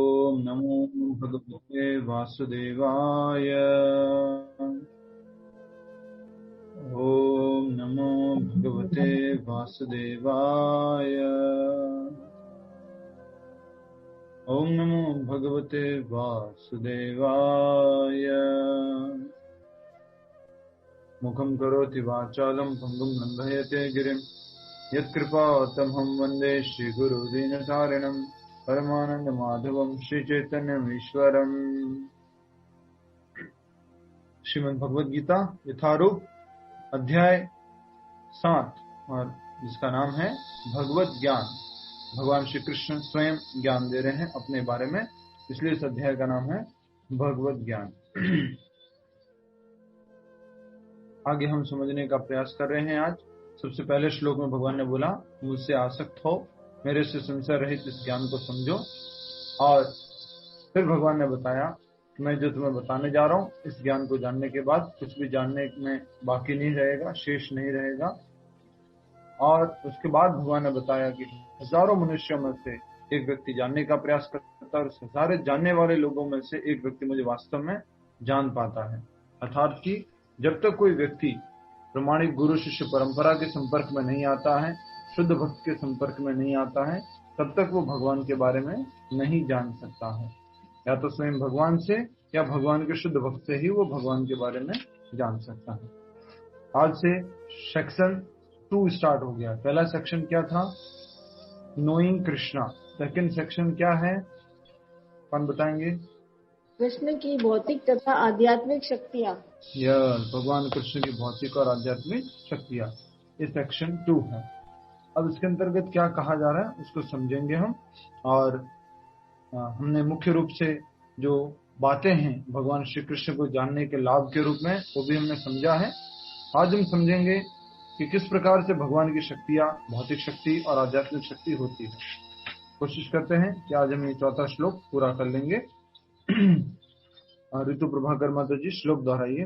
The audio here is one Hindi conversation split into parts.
ओम नमो भगवते वासुदेवाय। ओम नमो भगवते वासुदेवाय। ओम नमो भगवते वासुदेवाय। मुखं करोति वाचालं भङ्गुं लङ्घयते गिरिं यत्कृपातमहं वन्दे श्रीगुरुदीनतारिणं परमानन्दमाधवं श्रीचैतन्यमीश्वरम्। श्रीमद् भगवद गीता यथारूप अध्याय 7 और जिसका नाम है भगवत ज्ञान। भगवान श्री कृष्ण स्वयं ज्ञान दे रहे हैं अपने बारे में, इसलिए इस अध्याय का नाम है भगवत ज्ञान। आगे हम समझने का प्रयास कर रहे हैं। आज सबसे पहले श्लोक में भगवान ने बोला, मुझसे आसक्त हो, मेरे से संशय रहित इस ज्ञान को समझो। और फिर भगवान ने बताया कि मैं जो तुम्हें बताने जा रहा हूं, इस ज्ञान को जानने के बाद कुछ भी जानने में बाकी नहीं रहेगा, शेष नहीं रहेगा। और उसके बाद भगवान ने बताया कि हजारों मनुष्यों में से एक व्यक्ति जानने का प्रयास करता है और सारे जानने वाले लोगों में से एक व्यक्ति मुझे वास्तव में जान पाता है। अर्थात कि जब तक कोई व्यक्ति प्रमाणिक गुरु शिष्य परंपरा के संपर्क में नहीं आता है, शुद्ध भक्त के संपर्क में नहीं आता है, तब तक वो भगवान के बारे में नहीं जान सकता है। या तो स्वयं भगवान से या भगवान के शुद्ध भक्त से ही वो भगवान के बारे में जान सकता है। आज से सेक्शन 2 स्टार्ट हो गया। पहला सेक्शन क्या था? नोइंग कृष्णा। सेकंड सेक्शन क्या है, कौन बताएंगे? कृष्ण की भौतिक तथा आध्यात्मिक शक्तियाँ। भगवान कृष्ण की भौतिक और आध्यात्मिक शक्तियाँ, ये सेक्शन 2 है। अब इसके अंतर्गत क्या कहा जा रहा है उसको समझेंगे हम। और हमने मुख्य रूप से जो बातें हैं भगवान श्री कृष्ण को जानने के लाभ के रूप में, वो भी हमने समझा है। आज हम समझेंगे कि किस प्रकार से भगवान की शक्तियाँ, भौतिक शक्ति और आध्यात्मिक शक्ति होती है। कोशिश करते हैं कि आज हम ये 4था श्लोक पूरा कर लेंगे। ऋतु प्रभाकर माता जी श्लोक दोहराइए।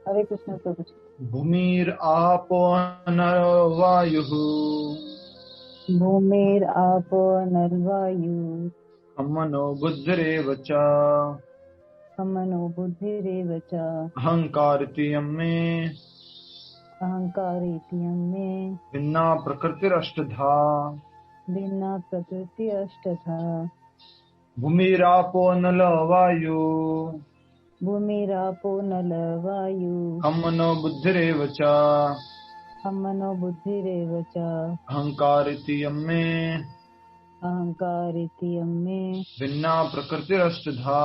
हरे कृष्ण प्रभु। भूमिर आपो नरो वायुः, भूमिर आपो नर्वायु, मनो बुद्धिरेव च, मनो बुद्धिरेव च, अहंकारित्यं मे, अहंकारित्यं मे, भिन्ना प्रकृतिरष्टधा, भिन्ना प्रकृति अष्टधा। भूमिरापो नलो वायु, भूमिरापो नल वायु, मनो बुद्धिरेव च, मनो बुद्धिरेव च, अहंकारित्यं मे, अहंकारित्यं मे, भिन्ना प्रकृतिरष्टधा।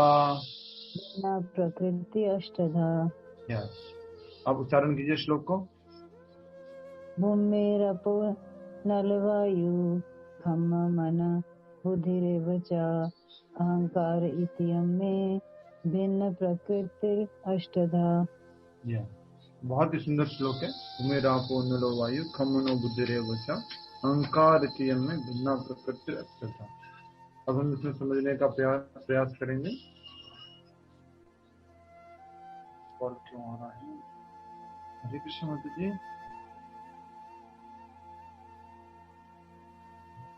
भिन्ना प्रकृति अष्टधा। अब उच्चारण कीजिए श्लोक को। भूमिरपो नलवायु, खम मन बुद्धिरेव च, अहंकार इत्यं मे, भिन्न प्रकृति अष्टधा। बहुत ही सुंदर श्लोक है। भूमिरापो नलो वायु, खम मनो बुद्धिरेव च, अहंकार इत्यं मे, भिन्ना प्रकृति अष्टधा। अब हम इसमें समझने का प्रयास करेंगे। और क्यों आ रहा है? हरे कृष्ण माता जी,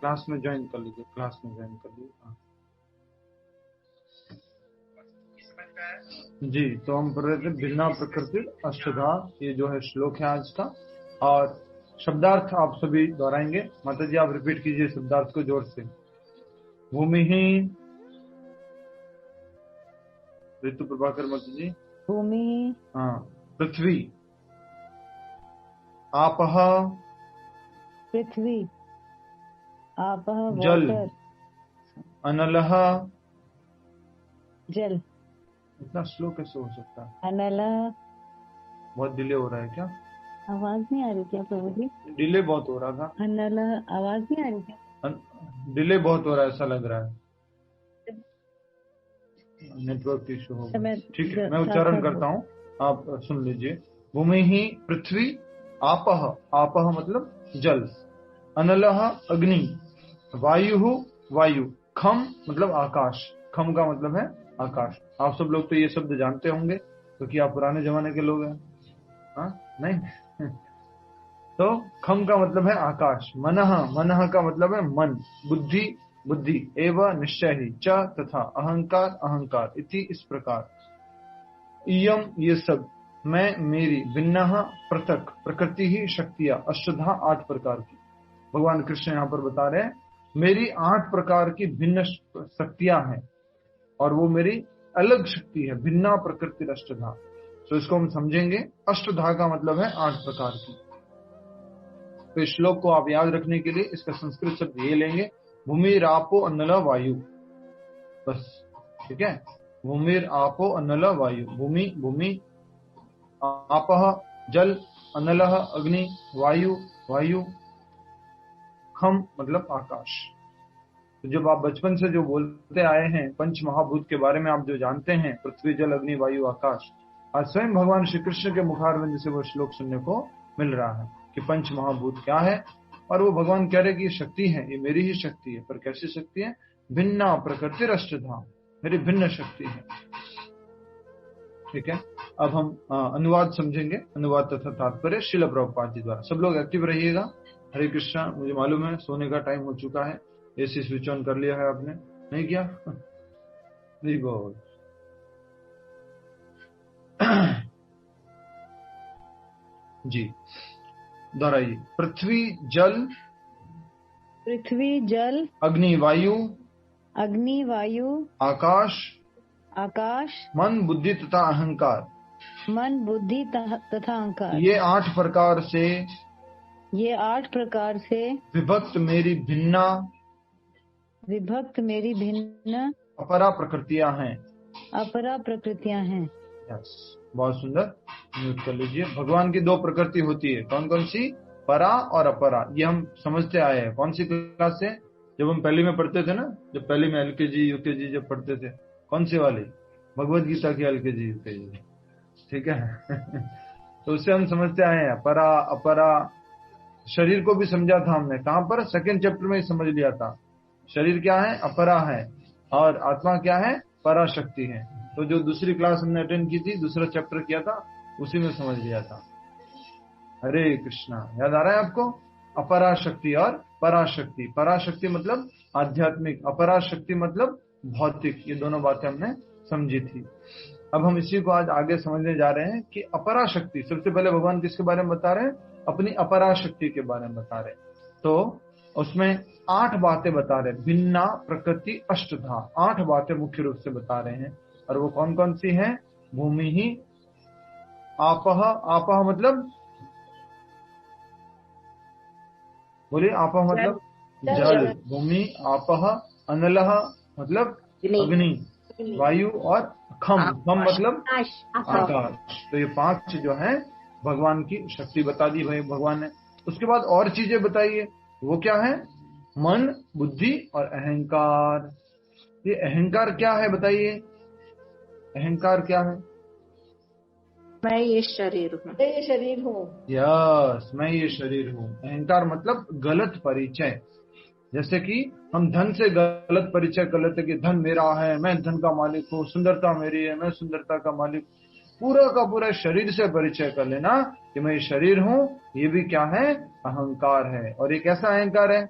क्लास में ज्वाइन कर लीजिए, क्लास में ज्वाइन कर लीजिए। जी, तो हम पढ़ रहे थे भिन्ना प्रकृति अष्टधा, ये जो है श्लोक है आज का। और शब्दार्थ आप सभी दोहराएंगे। माता जी आप रिपीट कीजिए शब्दार्थ को जोर से। भूमि ही, ऋतु प्रभाकर माता जी। भूमि, हाँ। पृथ्वी, आपः, पृथ्वी, आपः जल, वाटर, अनलः, जल। इतना स्लो कैसे हो सकता है? अनल, बहुत डिले हो रहा है क्या? आवाज नहीं आ रही क्या प्रभु जी? डिले बहुत हो रहा था। अनल, आवाज नहीं आ रही क्या? डिले बहुत हो रहा है ऐसा लग रहा है, नेटवर्क इशू होगा। ठीक है, मैं उच्चारण करता हूँ, आप सुन लीजिए। भूमि ही पृथ्वी, आपः, आपः मतलब जल, अनलः अग्नि, वायु वायु, खम मतलब आकाश, खम का मतलब है आकाश। आप सब लोग तो ये शब्द जानते होंगे क्योंकि आप पुराने जमाने के लोग हैं। हाँ नहीं? तो खम का मतलब है आकाश। मनः, मनः का मतलब है मन, बुद्धि, बुद्धि एवं निश्चय ही च तथा अहंकार अहंकार इति इस प्रकार इयम ये सब मैं मेरी भिन्न पृथक प्रकृति ही शक्तियां अष्टधा 8 प्रकार की। भगवान कृष्ण यहाँ पर बता रहे हैं मेरी 8 प्रकार की भिन्न शक्तियां हैं और वो मेरी अलग शक्ति है, भिन्ना प्रकृति अष्टधा। तो इसको हम समझेंगे, अष्टधा का मतलब है 8 प्रकार की। तो इस श्लोक को आप याद रखने के लिए इसका संस्कृत शब्द ये लेंगे, भूमि रापो अनल वायु, बस, ठीक है। भूमिर आपो अनल वायु, भूमि भूमि, आपह जल, अनलह अग्नि, वायु वायु, खम मतलब आकाश। तो जब आप बचपन से जो बोलते आए हैं पंच महाभूत के बारे में, आप जो जानते हैं पृथ्वी जल अग्नि वायु आकाश, आज स्वयं भगवान श्री कृष्ण के मुखारविंद से वो श्लोक सुनने को मिल रहा है कि पंच महाभूत क्या है। और वो भगवान कह रहे कि ये शक्ति है, ये मेरी ही शक्ति है। पर कैसी शक्ति है? भिन्ना प्रकृति अष्टधा, मेरी भिन्न शक्ति है, ठीक है। अब हम अनुवाद समझेंगे, अनुवाद तथा तात्पर्य श्रील प्रभुपाद जी द्वारा। सब लोग एक्टिव रहिएगा। हरे कृष्णा। मुझे मालूम है सोने का टाइम हो चुका है, एसी स्विच ऑन कर लिया है आपने, नहीं किया? नहीं बोल। जी दोहराइए। पृथ्वी जल अग्नि वायु आकाश मन बुद्धि तथा अहंकार, ये 8 प्रकार से विभक्त मेरी भिन्न अपरा प्रकृतियां हैं। यस, बहुत सुंदर। म्यूट कर लीजिए। भगवान की 2 प्रकृति होती है, कौन कौन सी? परा और अपरा। ये हम समझते आए हैं। कौन सी क्लास से? जब हम पहली में पढ़ते थे ना, जब पहली में एलकेजी यूकेजी जब पढ़ते थे, कौन सी वाली? भगवत गीता की एलकेजी यूकेजी, ठीक है। तो उससे हम समझते आए हैं परा अपरा। शरीर को भी समझा था हमने, कहां पर? 2nd चैप्टर में ही समझ लिया था। शरीर क्या है? अपरा है, और आत्मा क्या है? पराशक्ति है। तो जो दूसरी क्लास हमने अटेंड की थी, दूसरा चैप्टर किया था, उसी में समझ लिया था। हरे कृष्णा। याद आ रहा है आपको? अपराशक्ति और पराशक्ति। पराशक्ति मतलब आध्यात्मिक, अपराशक्ति मतलब भौतिक। ये दोनों बातें हमने समझी थी। अब हम इसी को आज आगे समझने जा रहे हैं कि अपराशक्ति, सबसे पहले भगवान किसके बारे में बता रहे हैं? अपनी अपराशक्ति के बारे में बता रहे हैं। तो उसमें 8 बातें बता रहे हैं, भिन्ना प्रकृति अष्टधा। 8 बातें मुख्य रूप से बता रहे हैं, और वो कौन कौन सी हैं? भूमि ही आपह, आपह मतलब बोलिए, आपह मतलब जल, भूमि आपह, अनलह मतलब अग्नि, वायु और खम, खम मतलब आकाश। तो ये 5 जो है भगवान की शक्ति बता दी भाई भगवान ने। उसके बाद और चीजें बताइए, वो क्या है? मन बुद्धि और अहंकार। ये अहंकार क्या है बताइए? अहंकार क्या है? मैं ये शरीर हूँ। यस, मैं ये शरीर हूँ। अहंकार मतलब गलत परिचय। जैसे कि हम धन से गलत परिचय कर लेते कि धन मेरा है, मैं धन का मालिक हूँ, सुंदरता मेरी है, मैं सुंदरता का मालिक। पूरा का पूरा शरीर से परिचय कर लेना कि मैं ये शरीर हूँ, ये भी क्या है? अहंकार है। और एक ऐसा अहंकार है,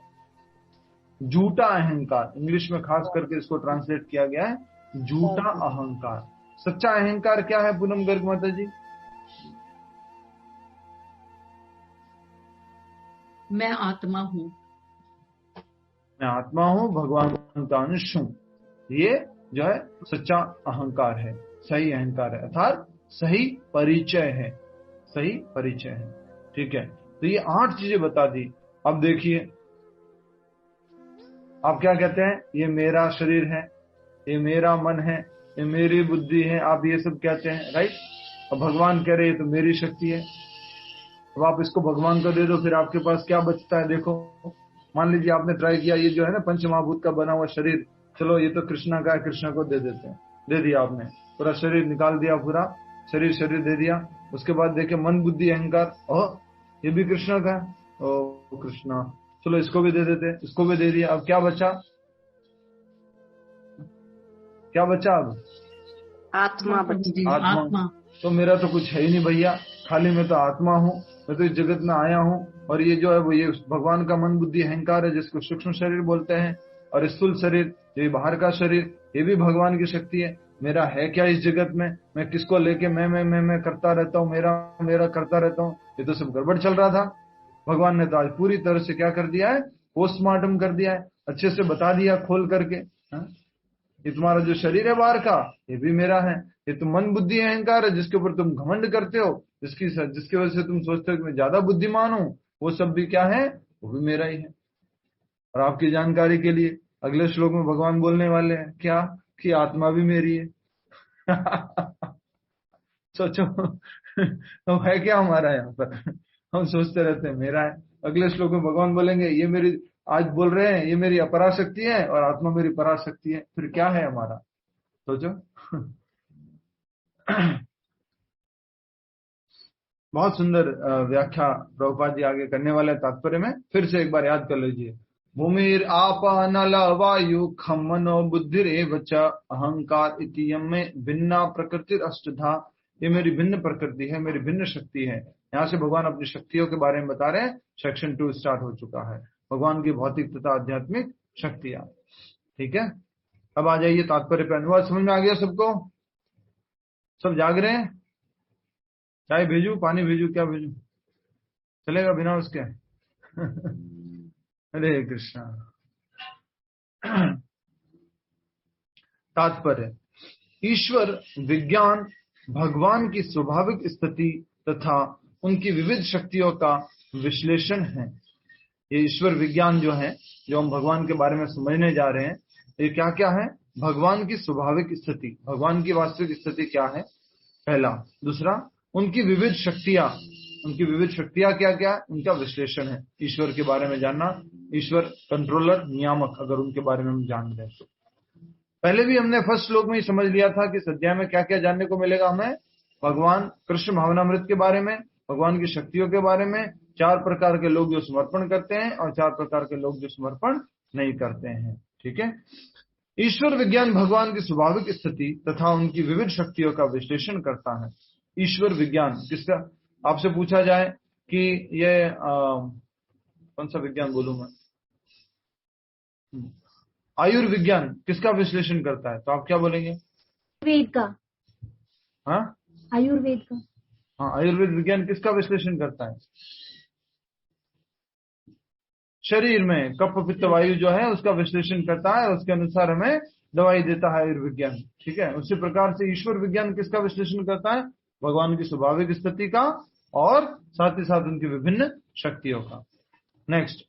झूठा अहंकार। इंग्लिश में खास करके इसको ट्रांसलेट किया गया है झूठा अहंकार। सच्चा अहंकार क्या है पूनम गर्ग माता जी? मैं आत्मा हूँ, मैं आत्मा हूँ, भगवान का अंश हूँ। ये जो है सच्चा अहंकार है, सही अहंकार है, अर्थात सही परिचय है, सही परिचय है, ठीक है। तो ये 8 चीजें बता दी। अब देखिए, आप क्या कहते हैं? ये मेरा शरीर है, ये मेरा मन है, ये मेरी बुद्धि है, आप ये सब कहते हैं, राइट। और भगवान कह रहे हैं तो मेरी शक्ति है। अब आप इसको भगवान को दे दो, फिर आपके पास क्या बचता है? देखो, मान लीजिए आपने ट्राई किया, ये जो है ना पंचमहाभूत का बना हुआ शरीर, चलो ये तो कृष्णा का है, कृष्णा को दे देते हैं। दे दिया आपने, पूरा शरीर निकाल दिया, पूरा शरीर दे दिया। उसके बाद देखे मन बुद्धि अहंकार, ये भी कृष्णा का है, ओ कृष्णा, चलो इसको भी दे देते, इसको भी दे दिया। अब क्या बचा? क्या बचा? अब आत्मा। तो मेरा तो कुछ है ही नहीं भैया, खाली मैं तो आत्मा हूँ, मैं तो इस जगत में आया हूँ। और ये जो है वो ये भगवान का मन बुद्धि अहंकार है, जिसको सूक्ष्म शरीर बोलते हैं। और स्थूल शरीर, ये बाहर का शरीर, ये भी भगवान की शक्ति है। मेरा है क्या इस जगत में, मैं किसको लेके मैं करता रहता हूँ, मेरा मेरा करता रहता हूँ, ये तो सब गड़बड़ चल रहा था। भगवान ने तो आज पूरी तरह से क्या कर दिया है, पोस्टमार्टम कर दिया है, अच्छे से बता दिया खोल करके। ये तुम्हारा जो शरीर है बाहर का, ये भी मेरा है। ये तो मन बुद्धि अहंकार है जिसके ऊपर तुम घमंड करते हो, जिसकी वजह से तुम सोचते हो कि मैं ज्यादा बुद्धिमान हूं, वो सब भी क्या है, वो भी मेरा ही है। और आपकी जानकारी के लिए अगले श्लोक में भगवान बोलने वाले हैं क्या, कि आत्मा भी मेरी है। सोचो तो है क्या हमारा यहाँ पर, हम सोचते रहते हैं मेरा है। अगले श्लोक में भगवान बोलेंगे ये मेरी, आज बोल रहे हैं ये मेरी अपराशक्ति है और आत्मा मेरी पराशक्ति है, फिर क्या है हमारा, सोचो। बहुत सुंदर व्याख्या प्रभुपाद जी आगे करने वाले तात्पर्य में, फिर से एक बार याद कर लीजिए। भूमिर आप नल वायु खम मनो बुद्धिरेव च अहंकार इति यमे भिन्ना प्रकृति अष्टधा। ये मेरी भिन्न प्रकृति है, मेरी भिन्न शक्ति है। यहाँ से भगवान अपनी शक्तियों के बारे में बता रहे हैं। सेक्शन 2 स्टार्ट हो चुका है, भगवान की भौतिक तथा आध्यात्मिक शक्तियां। ठीक है, अब आ जाइए तात्पर्य पे। अनुवाद समझ में आ गया सबको? सब जाग रहे हैं? चाय भेजू, पानी भेजू, क्या भेजू? चलेगा बिना उसके? हरे कृष्णा। तात्पर्य, ईश्वर विज्ञान भगवान की स्वाभाविक स्थिति तथा उनकी विविध शक्तियों का विश्लेषण है। ये ईश्वर विज्ञान जो है, जो हम भगवान के बारे में समझने जा रहे हैं, ये क्या क्या है? भगवान की स्वाभाविक स्थिति, भगवान की वास्तविक स्थिति क्या है, पहला। दूसरा, उनकी विविध शक्तियां, उनकी विविध शक्तियां क्या क्या, उनका विश्लेषण है। ईश्वर के बारे में जानना, ईश्वर कंट्रोलर, नियामक, अगर उनके बारे में हम जान रहे तो। पहले भी हमने फर्स्ट श्लोक में ही समझ लिया था कि इस अध्याय में क्या क्या जानने को मिलेगा हमें। भगवान कृष्ण भावनामृत के बारे में, भगवान की शक्तियों के बारे में, 4 प्रकार के लोग जो समर्पण करते हैं और 4 प्रकार के लोग जो समर्पण नहीं करते हैं। ठीक है, ईश्वर विज्ञान भगवान की स्वाभाविक स्थिति तथा उनकी विविध शक्तियों का विश्लेषण करता है। ईश्वर विज्ञान किसका, आपसे पूछा जाए कि ये कौन सा विज्ञान बोलूं मैं, आयुर्विज्ञान किसका विश्लेषण करता है, तो आप क्या बोलेंगे? वेद का। हाँ, आयुर्वेद का। हाँ, आयुर्वेद विज्ञान किसका विश्लेषण करता है? शरीर में कफ पित्त वायु जो है उसका विश्लेषण करता है, उसके अनुसार हमें दवाई देता है आयुर्विज्ञान। ठीक है, उसी प्रकार से ईश्वर विज्ञान किसका विश्लेषण करता है? भगवान की स्वाभाविक स्थिति का और साथ ही साथ उनकी विभिन्न शक्तियों का। नेक्स्ट,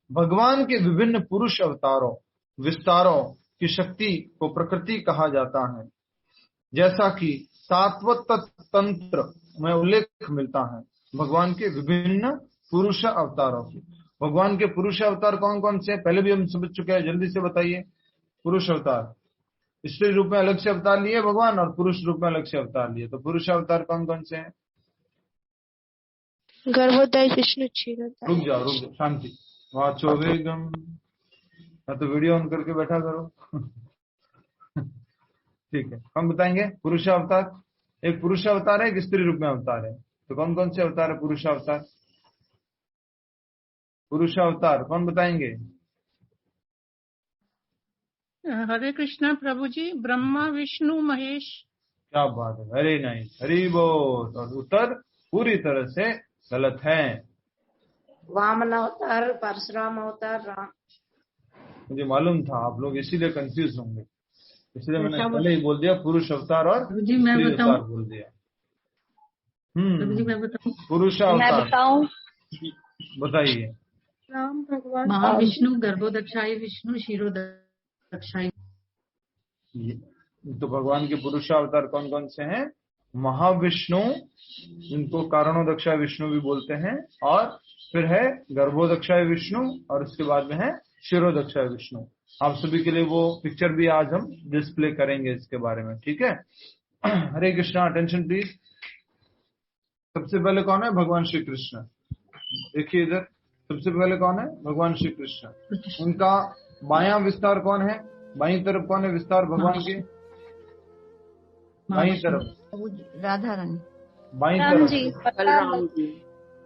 भगवान के विभिन्न पुरुष अवतारों विस्तारों की शक्ति को प्रकृति कहा जाता है, जैसा कि सात्वत तंत्र में उल्लेख मिलता है भगवान के विभिन्न पुरुष अवतारों की। भगवान के पुरुष अवतार कौन कौन से? पहले भी हम समझ चुके हैं, जल्दी से बताइए। पुरुष अवतार, स्त्री रूप में अलग से अवतार लिए भगवान और पुरुष रूप में अलग से अवतार लिए, तो पुरुष अवतार कौन कौन से हैं? गर्भोदय, विष्णु, क्षीरोदय। रुक जाओ शांति, वाचो वेगम, या तो वीडियो ऑन करके बैठा करो। ठीक है, कौन बताएंगे? पुरुष अवतार, एक पुरुष अवतार है, एक स्त्री रूप में अवतार है, तो कौन कौन से अवतार है पुरुष अवतार? पुरुष अवतार कौन बताएंगे? हरे कृष्णा प्रभु जी, ब्रह्मा विष्णु महेश। क्या बात है, वेरी नाइस, हरि बोल। और उत्तर पूरी तरह से गलत है। वामन अवतार, परशुराम अवतार, राम। मुझे मालूम था आप लोग इसीलिए कंफ्यूज होंगे, इसलिए मैंने पहले ही बोल दिया पुरुष अवतार और स्त्री अवतार बोल दिया। मैं बताऊं? पुरुष अवतार बताइए। राम भगवान, महाविष्णु, गर्भोदक्षाई विष्णु, क्षीरोदक्षाई। तो भगवान के पुरुष अवतार कौन कौन से हैं? महाविष्णु, जिनको कारणोदक्षाय विष्णु भी बोलते हैं, और फिर है गर्भोदक्षाय विष्णु, और उसके बाद में है क्षीरोदक्षाय विष्णु। आप सभी के लिए वो पिक्चर भी आज हम डिस्प्ले करेंगे इसके बारे में। ठीक है, हरे कृष्णा, अटेंशन प्लीज। सबसे पहले कौन है? भगवान श्री कृष्ण। देखिए इधर, सबसे पहले कौन है? भगवान श्री कृष्ण। उनका बायां विस्तार कौन है? बाईं तरफ कौन है विस्तार भगवान के? बाईं तरफ राधा रानी, बाईं राम तरफ जी, बलराम जी,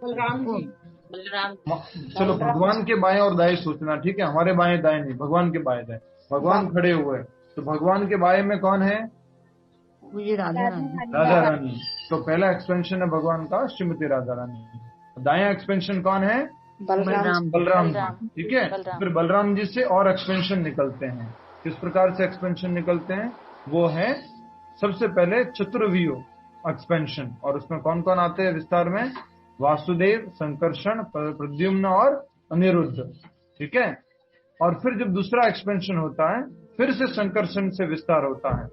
बलराम जी। चलो भगवान के बाएं और दाएं सोचना, ठीक है, हमारे बाएं दाएं नहीं, भगवान के बाएं दाएं। भगवान खड़े हुए हैं, तो भगवान के बाएं में कौन है? राधा रानी। तो पहला एक्सपेंशन है भगवान का श्रीमती राधा रानी। दाया एक्सपेंशन कौन है? बलराम जी, ठीक है। फिर बलराम जी से और एक्सपेंशन निकलते हैं। किस प्रकार से एक्सपेंशन निकलते हैं? वो है सबसे पहले चतुर्व्यूह एक्सपेंशन, और उसमें कौन कौन आते हैं विस्तार में? वासुदेव, संकर्षण, प्रद्युम्न और अनिरुद्ध, ठीक है। और फिर जब दूसरा एक्सपेंशन होता है, फिर से संकर्षण से विस्तार होता है,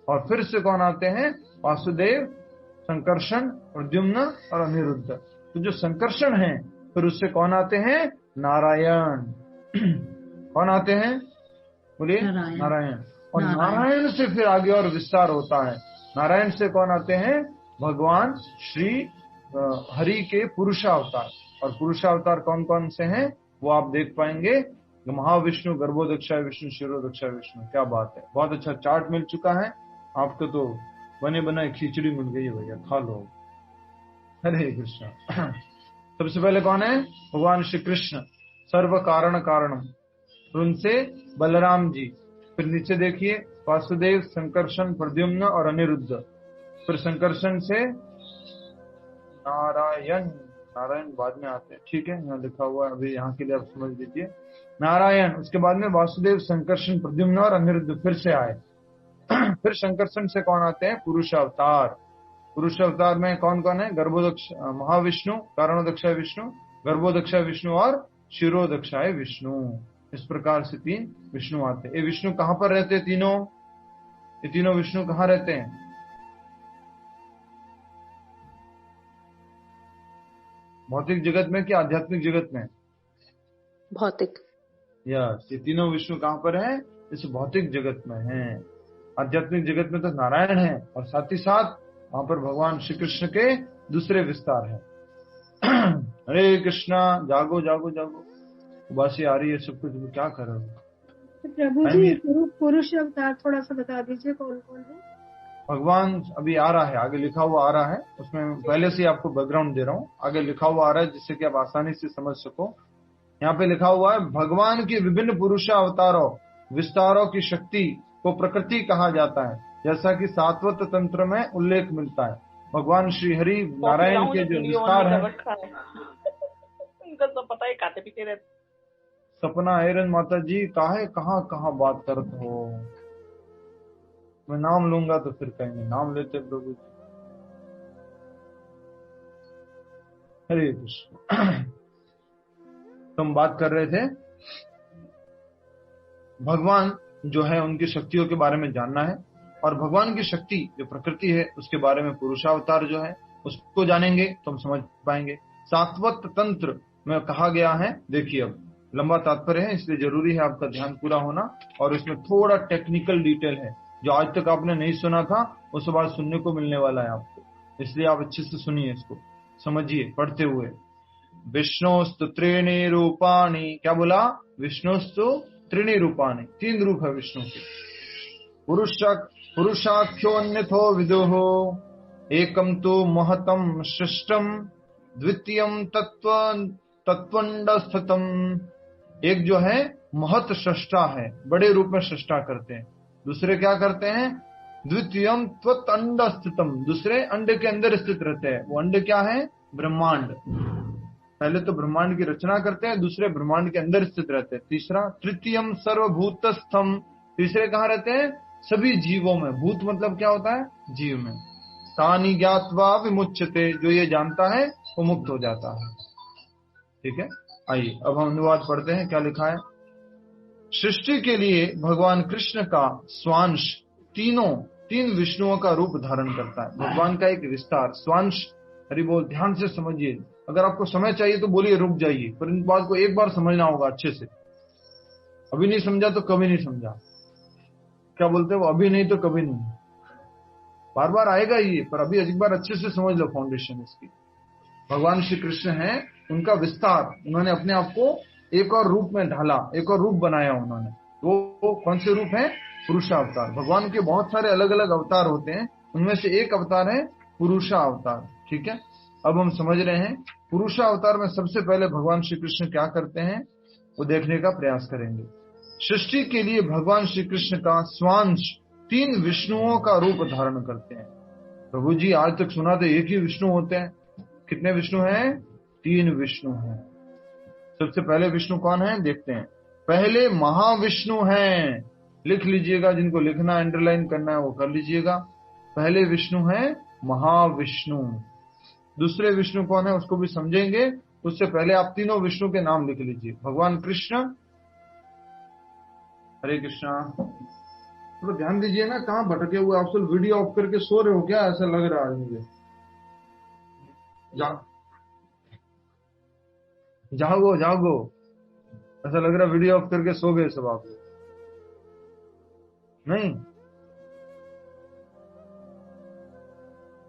और फिर से कौन आते हैं? वासुदेव, संकर्षण, प्रद्युम्न और अनिरुद्ध। तो जो संकर्षण है, फिर उससे कौन आते हैं? नारायण। कौन आते हैं? बोलिए, नारायण। और नारायण से फिर आगे और विस्तार होता है। नारायण से कौन आते हैं? भगवान श्री हरि के पुरुषावतार। और पुरुषावतार कौन कौन से हैं वो आप देख पाएंगे। महाविष्णु, गर्भोदक्षाय विष्णु, शिरोदक्षाय विष्णु। क्या बात है, बहुत अच्छा चार्ट मिल चुका है आपको, तो बने बनाए खिचड़ी मिल गई है भैया, खा लो। हरे कृष्ण। सबसे पहले कौन है? भगवान श्री कृष्ण, सर्व कारण कारणम। फिर उनसे बलराम जी, फिर नीचे देखिए वासुदेव, संकर्षण, प्रद्युम्न और अनिरुद्ध। फिर संकर्षण से नारायण। नारायण बाद में आते हैं, ठीक है, यहाँ लिखा हुआ है, अभी यहाँ के लिए आप समझ लीजिए। नारायण, उसके बाद में वासुदेव, संकर्षण, प्रद्युम्न और अनिरुद्ध फिर से आए। फिर संकर्षण से कौन आते हैं? पुरुषावतार। पुरुषावतार में कौन कौन है? गर्भोदक्ष महाविष्णु, कारणोदक्षाय विष्णु, गर्भोदक्षाय विष्णु और शिरोदक्षाय विष्णु। इस प्रकार से 3 विष्णु आते हैं। ये विष्णु कहाँ पर रहते हैं? तीनों, ये तीनों विष्णु कहाँ रहते हैं? भौतिक जगत में कि आध्यात्मिक जगत में? भौतिक। यस, ये तीनों विष्णु कहाँ पर है? इस भौतिक जगत में है। आध्यात्मिक जगत में तो नारायण है, और साथ ही साथ वहां पर भगवान श्री कृष्ण के दूसरे विस्तार है। हरे कृष्णा, जागो जागो जागो, उबासी आ रही है सब कुछ, क्या कर रहे हो? प्रभु जी पुरुष अवतार थोड़ा सा बता दीजिए कौन कौन है? भगवान अभी आ रहा है, आगे लिखा हुआ आ रहा है, उसमें पहले से आपको बैकग्राउंड दे रहा हूँ। आगे लिखा हुआ आ रहा है जिससे कि आप आसानी से समझ सको। यहाँ पे लिखा हुआ है भगवान की विभिन्न पुरुष अवतारों विस्तारों की शक्ति को प्रकृति कहा जाता है, जैसा कि सात्वत तंत्र में उल्लेख मिलता है। भगवान श्री हरि नारायण के जो विस्तार है, उनका तो पता है, खाते पीते रहते। सपना आयरन माता जी काहे कहाँ कहाँ बात करते हो? मैं नाम लूंगा तो फिर कहेंगे नाम लेते प्रभु जी। हरे कृष्ण। तो हम बात कर रहे थे भगवान जो है उनकी शक्तियों के बारे में जानना है, और भगवान की शक्ति जो प्रकृति है उसके बारे में पुरुषावतार जो है उसको जानेंगे तो हम समझ पाएंगे। सात्वत तंत्र में कहा गया है, देखिए अब लंबा तात्पर्य है इसलिए जरूरी है आपका ध्यान पूरा होना, और इसमें थोड़ा टेक्निकल डिटेल है जो आज तक आपने नहीं सुना था, उस बाद सुनने को मिलने वाला है आपको, इसलिए आप अच्छे से सुनिए, इसको समझिए पढ़ते हुए। विष्णुस्तु त्रीणि रूपाणि, क्या बोला? विष्णुस्तु त्रीणि रूपाणि, 3 रूप है विष्णु के। पुरुषाख्यो अन्यथो विदुः, एकम तु महतम सृष्टम, द्वितीयम तत्वंड स्थितम। एक जो है महत सृष्टा है, बड़े रूप में सृष्टा करते हैं। दूसरे क्या करते हैं? द्वितीयम त्वत अंड स्थितम, दूसरे अंडे के अंदर स्थित रहते हैं। वो अंडे क्या है? ब्रह्मांड। पहले तो ब्रह्मांड की रचना करते हैं, दूसरे ब्रह्मांड के अंदर स्थित रहते हैं। तीसरा तृतीयम सर्वभूतस्थम, तीसरे कहाँ रहते हैं? सभी जीवों में। भूत मतलब क्या होता है? जीव में। तानि ज्ञात्वा विमुच्यते, जो ये जानता है वो मुक्त हो जाता है। ठीक है, आइए अब हम अनुवाद पढ़ते हैं, क्या लिखा है। सृष्टि के लिए भगवान कृष्ण का स्वांश 3 विष्णुओं का रूप धारण करता है। भगवान का एक विस्तार स्वांश, हरि बोल, ध्यान से समझिए। अगर आपको समय चाहिए तो बोलिए, रुक जाइए, पर इन बात को एक बार समझना होगा अच्छे से। अभी नहीं समझा तो कभी नहीं समझा, क्या बोलते हो? अभी नहीं तो कभी नहीं, बार बार आएगा ये, पर अभी एक बार अच्छे से समझ लो फाउंडेशन इसकी। भगवान श्री कृष्ण है, उनका विस्तार, उन्होंने अपने आप को एक और रूप में ढाला, एक और रूप बनाया उन्होंने। वो कौन से रूप है? पुरुषावतार। भगवान के बहुत सारे अलग अलग अवतार होते हैं, उनमें से एक अवतार है पुरुषावतार। ठीक है, अब हम समझ रहे हैं पुरुषावतार में सबसे पहले भगवान श्री कृष्ण क्या करते हैं वो देखने का प्रयास करेंगे। सृष्टि के लिए भगवान श्री कृष्ण का स्वांश 3 विष्णुओं का रूप धारण करते हैं। प्रभु जी आज तक सुना तो एक ही विष्णु होते हैं, कितने विष्णु हैं? 3 विष्णु हैं। सबसे पहले विष्णु कौन है देखते हैं। पहले महाविष्णु हैं, लिख लीजिएगा, जिनको लिखना अंडरलाइन करना है वो कर लीजिएगा। पहले विष्णु है महाविष्णु। दूसरे विष्णु कौन है उसको भी समझेंगे, उससे पहले आप तीनों विष्णु के नाम लिख लीजिए। भगवान कृष्ण, हरे कृष्णा। तो ध्यान दीजिए ना, कहाँ भटके हुए आप सब, वीडियो ऑफ करके सो रहे हो क्या? ऐसा लग रहा है मुझे। जागो जागो, ऐसा लग रहा है वीडियो ऑफ करके सो गए सब आप। नहीं,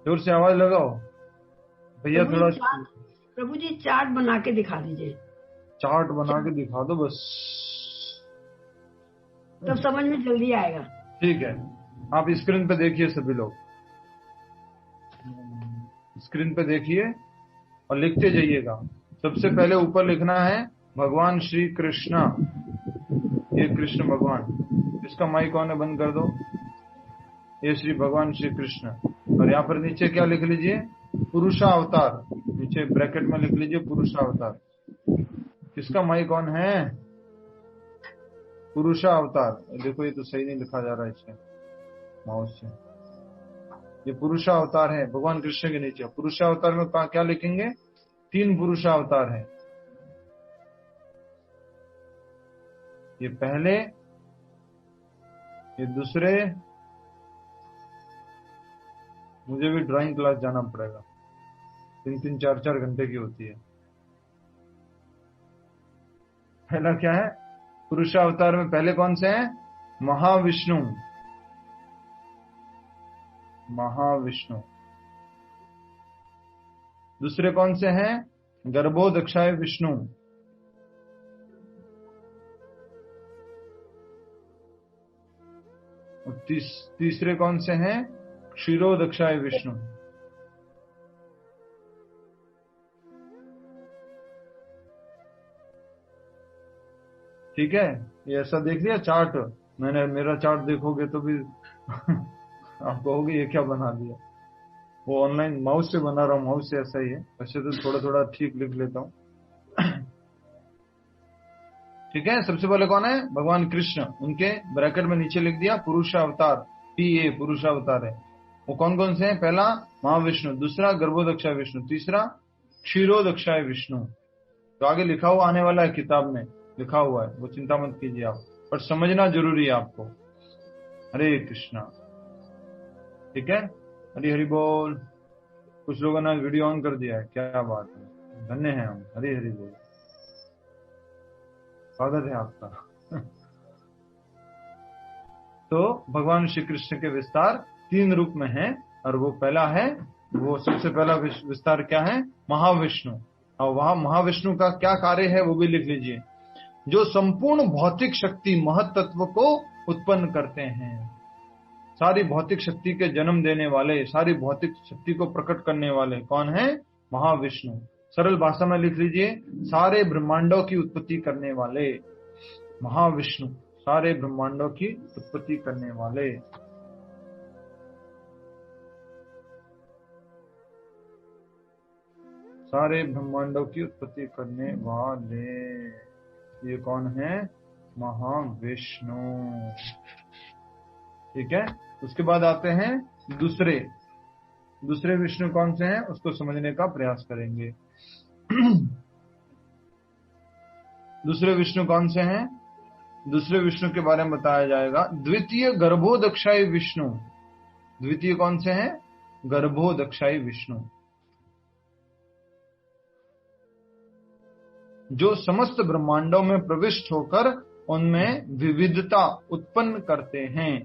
जोर से आवाज लगाओ भैया थोड़ा। प्रभु जी चार्ट बना के दिखा दीजिए। चार्ट बना के दिखा दो बस, तब समझ में जल्दी आएगा। ठीक है। आप स्क्रीन पे देखिए, सभी लोग स्क्रीन पे देखिए और लिखते जाइएगा। सबसे पहले ऊपर लिखना है भगवान श्री कृष्ण, ये कृष्ण भगवान। इसका माइक ऑन है, बंद कर दो। ये श्री भगवान श्री कृष्ण। और यहाँ पर नीचे क्या लिख लीजिए? पुरुषावतार। नीचे ब्रैकेट में लिख लीजिए पुरुषावतार। किसका माइक ऑन है? पुरुषावतार। देखो ये तो सही नहीं लिखा जा रहा है इससे, माउस से। ये पुरुषावतार है भगवान कृष्ण के नीचे। पुरुषावतार में क्या लिखेंगे? 3 पुरुषावतार है। ये पहले, ये दूसरे। मुझे भी ड्राइंग क्लास जाना पड़ेगा, 3-3, 4-4 घंटे की होती है। पहला क्या है? पुरुषावतार में पहले कौन से हैं? महाविष्णु। महाविष्णु। दूसरे कौन से हैं? गर्भोदक्षाय विष्णु। तीसरे कौन से हैं? क्षीरोदक्षाय विष्णु। ठीक है, ये ऐसा देख लिया चार्ट मैंने। मेरा चार्ट देखोगे तो भी आप कहोगे ये क्या बना दिया। वो ऑनलाइन माउस से बना रहा हूँ, माउस से ऐसा ही है। वैसे तो थोड़ा थोड़ा ठीक लिख लेता हूँ। ठीक है, सबसे पहले कौन है? भगवान कृष्ण। उनके ब्रैकेट में नीचे लिख दिया पुरुषावतार, PA पुरुषावतार है। वो कौन कौन से हैं? पहला महाविष्णु, दूसरा गर्भोदक्षाय विष्णु, तीसरा क्षीरोदक्षाय विष्णु। तो आगे लिखा हुआ आने वाला है, किताब में लिखा हुआ है, वो चिंता मत कीजिए आप, पर समझना जरूरी है आपको। हरे कृष्णा। ठीक है, हरि हरि बोल। कुछ लोगों ने वीडियो ऑन कर दिया है, क्या बात है, धन्य है हम। हरि हरि बोल, स्वागत है आपका। तो भगवान श्री कृष्ण के विस्तार 3 रूप में हैं, और वो पहला है, वो सबसे पहला विस्तार क्या है? महाविष्णु। और वहां महाविष्णु का क्या कार्य है वो भी लिख लीजिए। जो संपूर्ण भौतिक शक्ति महत्त्व को उत्पन्न करते हैं, सारी भौतिक शक्ति के जन्म देने वाले, सारी भौतिक शक्ति को प्रकट करने वाले कौन है? महाविष्णु। सरल भाषा में लिख लीजिए, सारे ब्रह्मांडों की उत्पत्ति करने वाले महाविष्णु, सारे ब्रह्मांडों की उत्पत्ति करने वाले। सारे ब्रह्मांडों की उत्पत्ति करने वाले, ये कौन है? महाविष्णु। ठीक है, उसके बाद आते हैं दूसरे विष्णु कौन से हैं उसको समझने का प्रयास करेंगे। दूसरे विष्णु कौन से हैं? दूसरे विष्णु के बारे में बताया जाएगा। द्वितीय गर्भोदक्षाय विष्णु। द्वितीय कौन से हैं? गर्भोदक्षाय विष्णु, जो समस्त ब्रह्मांडों में प्रविष्ट होकर उनमें विविधता उत्पन्न करते हैं।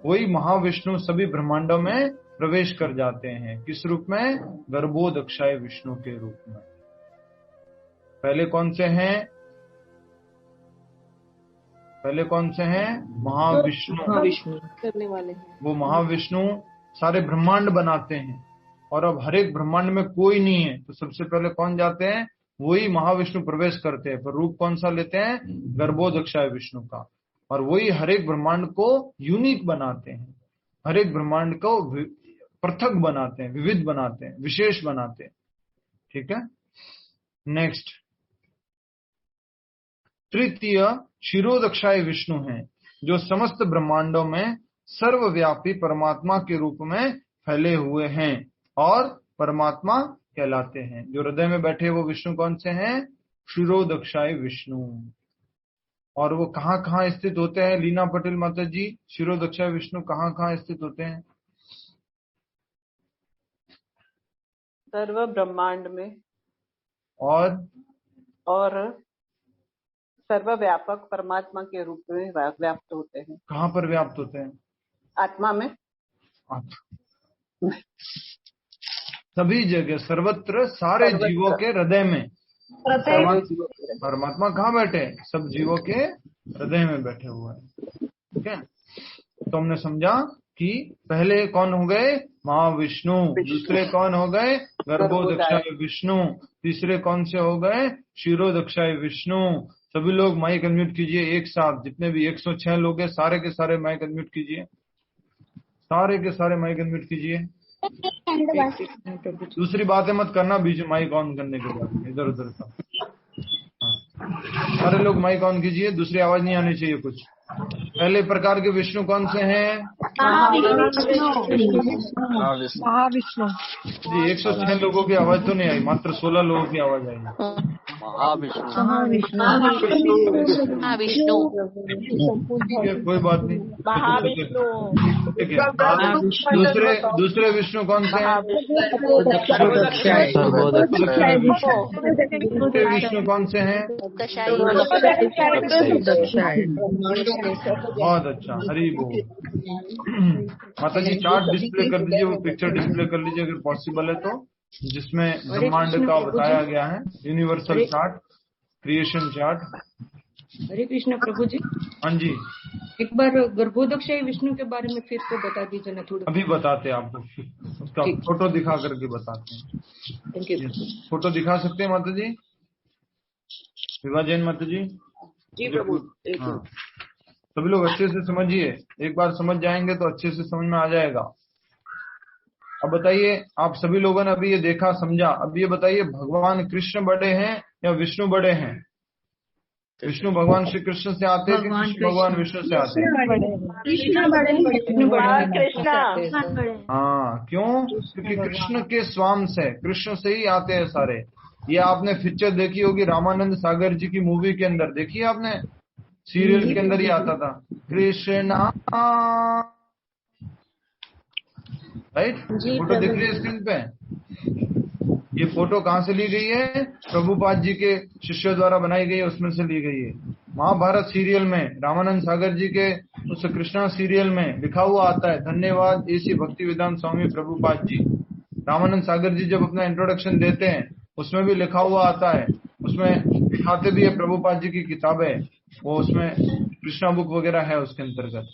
वही महाविष्णु सभी ब्रह्मांडों में प्रवेश कर जाते हैं। किस रूप में? गर्भोदक्षाय विष्णु के रूप में। पहले कौन से हैं? पहले कौन से हैं? महाविष्णु। करने वाले हैं। वो महाविष्णु सारे ब्रह्मांड बनाते हैं। और अब हर एक ब्रह्मांड में कोई नहीं है, तो सबसे पहले कौन जाते हैं? वही महाविष्णु प्रवेश करते हैं, पर रूप कौन सा लेते हैं? गर्भोदक्षाय विष्णु का। और वही हर एक ब्रह्मांड को यूनिक बनाते हैं, हर एक ब्रह्मांड को पृथक बनाते हैं, विविध बनाते हैं, विशेष बनाते हैं। ठीक है, नेक्स्ट तृतीय क्षीरोदक्षाय विष्णु हैं, जो समस्त ब्रह्मांडों में सर्वव्यापी परमात्मा के रूप में फैले हुए हैं और परमात्मा कहलाते हैं। जो हृदय में बैठे वो विष्णु कौन से हैं? क्षीरोदक्षाय विष्णु। और वो कहाँ कहाँ स्थित होते हैं लीना पटेल माता जी? क्षीरोदक्षाय विष्णु कहाँ कहाँ स्थित होते हैं? सर्व ब्रह्मांड में और सर्वव्यापक परमात्मा के रूप में व्याप्त होते हैं। कहाँ पर व्याप्त होते हैं? आत्मा में, सभी जगह, सर्वत्र, सारे जीवों के हृदय में। परमात्मा कहाँ बैठे? सब जीवों के हृदय में बैठे हुए हैं। ठीक है, तो हमने समझा कि पहले कौन हो गए? महाविष्णु। दूसरे कौन हो गए? गर्भोदक्षाय विष्णु। तीसरे कौन से हो गए? क्षीरोदक्षाय विष्णु। सभी लोग माइक अनम्यूट कीजिए एक साथ, जितने भी 106 लोग हैं सारे के सारे माइक अनम्यूट कीजिए, सारे के सारे माइक अनम्यूट कीजिए। दूसरी बातें मत करना बीच में माइक ऑन करने के बाद, इधर उधर का। सारे लोग माइक ऑन कीजिए, दूसरी आवाज नहीं आनी चाहिए कुछ। पहले प्रकार के विष्णु कौन से हैं? महाविष्णु। जी 106 लोगों की आवाज तो नहीं आई, मात्र 16 लोगों की आवाज आई। महाविष्णु। ठीक है, कोई बात नहीं। महाविष्णु। ठीक है, दूसरे विष्णु कौन से हैं? दूसरे विष्णु कौन से हैं? बहुत अच्छा, हरि बोल। माता जी चार्ट डिस्प्ले कर दीजिए, वो पिक्चर डिस्प्ले कर लीजिए अगर पॉसिबल है तो, जिसमें ब्रह्मांड का बताया गया है, यूनिवर्सल चार्ट, क्रिएशन चार्ट। हरे कृष्ण प्रभु जी। हाँ जी, एक बार गर्भोदक्षाय विष्णु के बारे में फिर तो बता दीजिए ना थोड़ा। अभी बताते हैं आपको, उसका फोटो दिखा करके बताते हैं। Thank you. फोटो दिखा सकते हैं माता जी? विभा जैन माता जी? जी प्रभु। हाँ, सभी लोग अच्छे से समझिए, एक बार समझ जाएंगे तो अच्छे से समझ में आ जाएगा। अब बताइए, आप सभी लोगों ने अभी ये देखा समझा, अब ये बताइए भगवान कृष्ण बड़े हैं या विष्णु बड़े हैं? विष्णु भगवान श्री कृष्ण से आते हैं कि कृष्ण भगवान विष्णु से आते हैं? हाँ, क्यों? क्योंकि कृष्ण के स्वांश है, कृष्ण से ही आते हैं सारे। ये आपने पिक्चर देखी होगी रामानंद सागर जी की मूवी के अंदर, देखी आपने? सीरियल के अंदर ही आता था कृष्णा, राइट? फोटो दिख रही है स्क्रीन पे? ये फोटो कहाँ से ली गई है? प्रभुपाद जी के शिष्यों द्वारा बनाई गई है, उसमें से ली गई है। महाभारत सीरियल में रामानंद सागर जी के उस कृष्णा सीरियल में लिखा हुआ आता है, धन्यवाद ऐसी भक्ति वेदांत स्वामी प्रभुपाद जी। रामानंद सागर जी जब अपना इंट्रोडक्शन देते हैं उसमें भी लिखा हुआ आता है, उसमें दिखाते भी है प्रभुपाद जी की किताबें, वो उसमें कृष्णा बुक वगैरह है उसके अंतर्गत।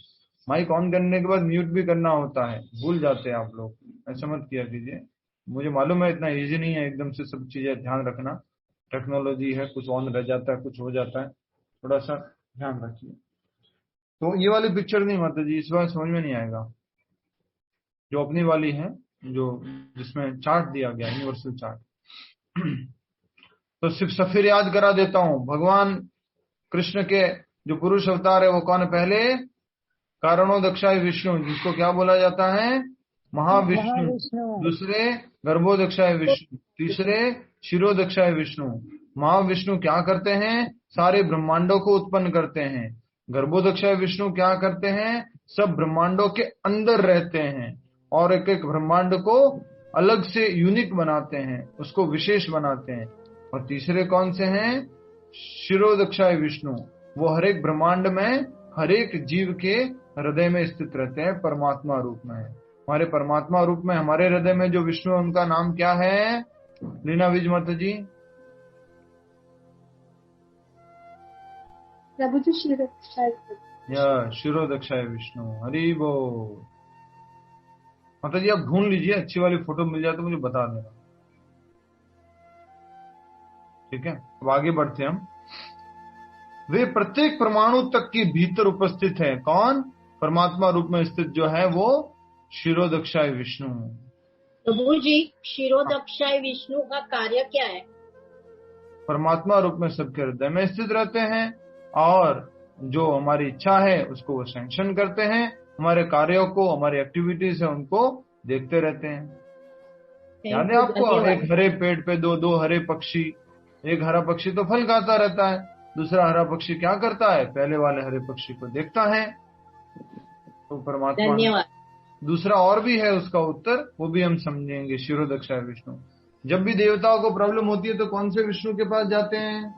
माइक ऑन करने के बाद म्यूट भी करना होता है, भूल जाते हैं आप लोग, ऐसा मत किया कीजिए। मुझे मालूम है इतना इजी नहीं है एकदम से सब चीजें ध्यान रखना, टेक्नोलॉजी है, कुछ ऑन रह जाता है, कुछ हो जाता है, थोड़ा सा ध्यान रखिए। तो ये वाली पिक्चर नहीं माता जी, इस बार समझ में नहीं आएगा। जो अपनी वाली है, जो जिसमें चार्ट दिया गया, यूनिवर्सल चार्ट। तो सिर्फ फिर याद करा देता हूं, भगवान कृष्ण के जो पुरुष अवतार है वो कौन? पहले कारणोदक्षाय विष्णु, जिसको क्या बोला जाता है? महाविष्णु। दूसरे गर्भोदक्षाय विष्णु, तीसरे क्षीरोदक्षाय विष्णु। महाविष्णु क्या करते हैं? सारे ब्रह्मांडों को उत्पन्न करते हैं। गर्भोदक्षाय विष्णु क्या करते हैं? सब ब्रह्मांडों के अंदर रहते हैं और एक एक ब्रह्मांड को अलग से यूनिक बनाते हैं, उसको विशेष बनाते हैं। और तीसरे कौन से हैं? क्षीरोदक्षाय विष्णु, वो हर एक ब्रह्मांड में हर एक जीव के हृदय में स्थित रहते हैं, परमात्मा रूप में है। हमारे परमात्मा रूप में हमारे हृदय में जो विष्णु है उनका नाम क्या है? लीना विज माता जी? प्रभु जी क्षीरोदक्षाय क्षीरोदक्षाय विष्णु, हरि बोल। माता जी आप ढूंढ लीजिए, अच्छी वाली फोटो मिल जाए तो मुझे बता देना, ठीक है। अब आगे बढ़ते हैं हम। वे प्रत्येक परमाणु तक के भीतर उपस्थित है। कौन? परमात्मा रूप में स्थित जो है वो शिरोदक्षाय विष्णु। प्रभु जी, शिरोदक्षाय विष्णु का कार्य क्या है? परमात्मा रूप में सबके हृदय में स्थित रहते हैं और जो हमारी इच्छा है उसको वो सैंक्शन करते हैं, हमारे कार्यों को, हमारी एक्टिविटीज है उनको देखते रहते हैं। याद है आपको, एक हरे पेड़ पे दो हरे पक्षी, एक हरा पक्षी तो फल खाता रहता है, दूसरा हरा पक्षी क्या करता है? पहले वाले हरे पक्षी को देखता है। तो परमात्मा, धन्यवाद। दूसरा और भी है उसका उत्तर, वो भी हम समझेंगे। शिरोदक्षाय विष्णु। जब भी देवताओं को प्रॉब्लम होती है तो कौन से विष्णु के पास जाते हैं?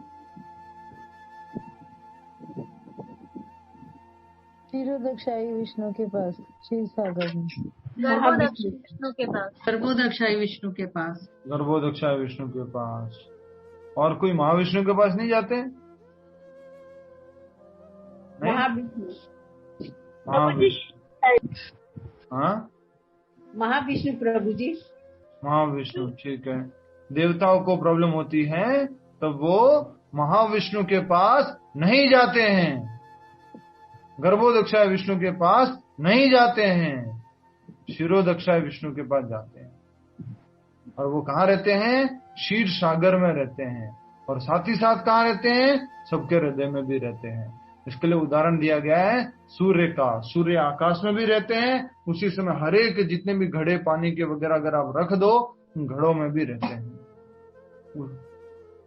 शिरोदक्षाई विष्णु के पास, क्षीर सागर में। गर्भोदक्षाई विष्णु के पास। गर्भोदक्षाई विष्णु के पास। गर्भोदक्षाय विष्णु के पास। और कोई महाविष्णु के पास नहीं जाते? महाविष्णु। हाँ, महाविष्णु प्रभु जी। महाविष्णु, ठीक है। देवताओं को प्रॉब्लम होती है तो वो महाविष्णु के पास नहीं जाते हैं, गर्भोदक्षाय विष्णु के पास नहीं जाते हैं, शिरोदक्षाय विष्णु के पास जाते हैं। और वो कहाँ रहते हैं? क्षीर सागर में रहते हैं। और साथ ही साथ कहाँ रहते हैं? सबके हृदय में भी रहते हैं। इसके लिए उदाहरण दिया गया है सूर्य का। सूर्य आकाश में भी रहते हैं, उसी समय हर एक जितने भी घड़े पानी के वगैरह अगर आप रख दो, उन घड़ों में भी रहते हैं।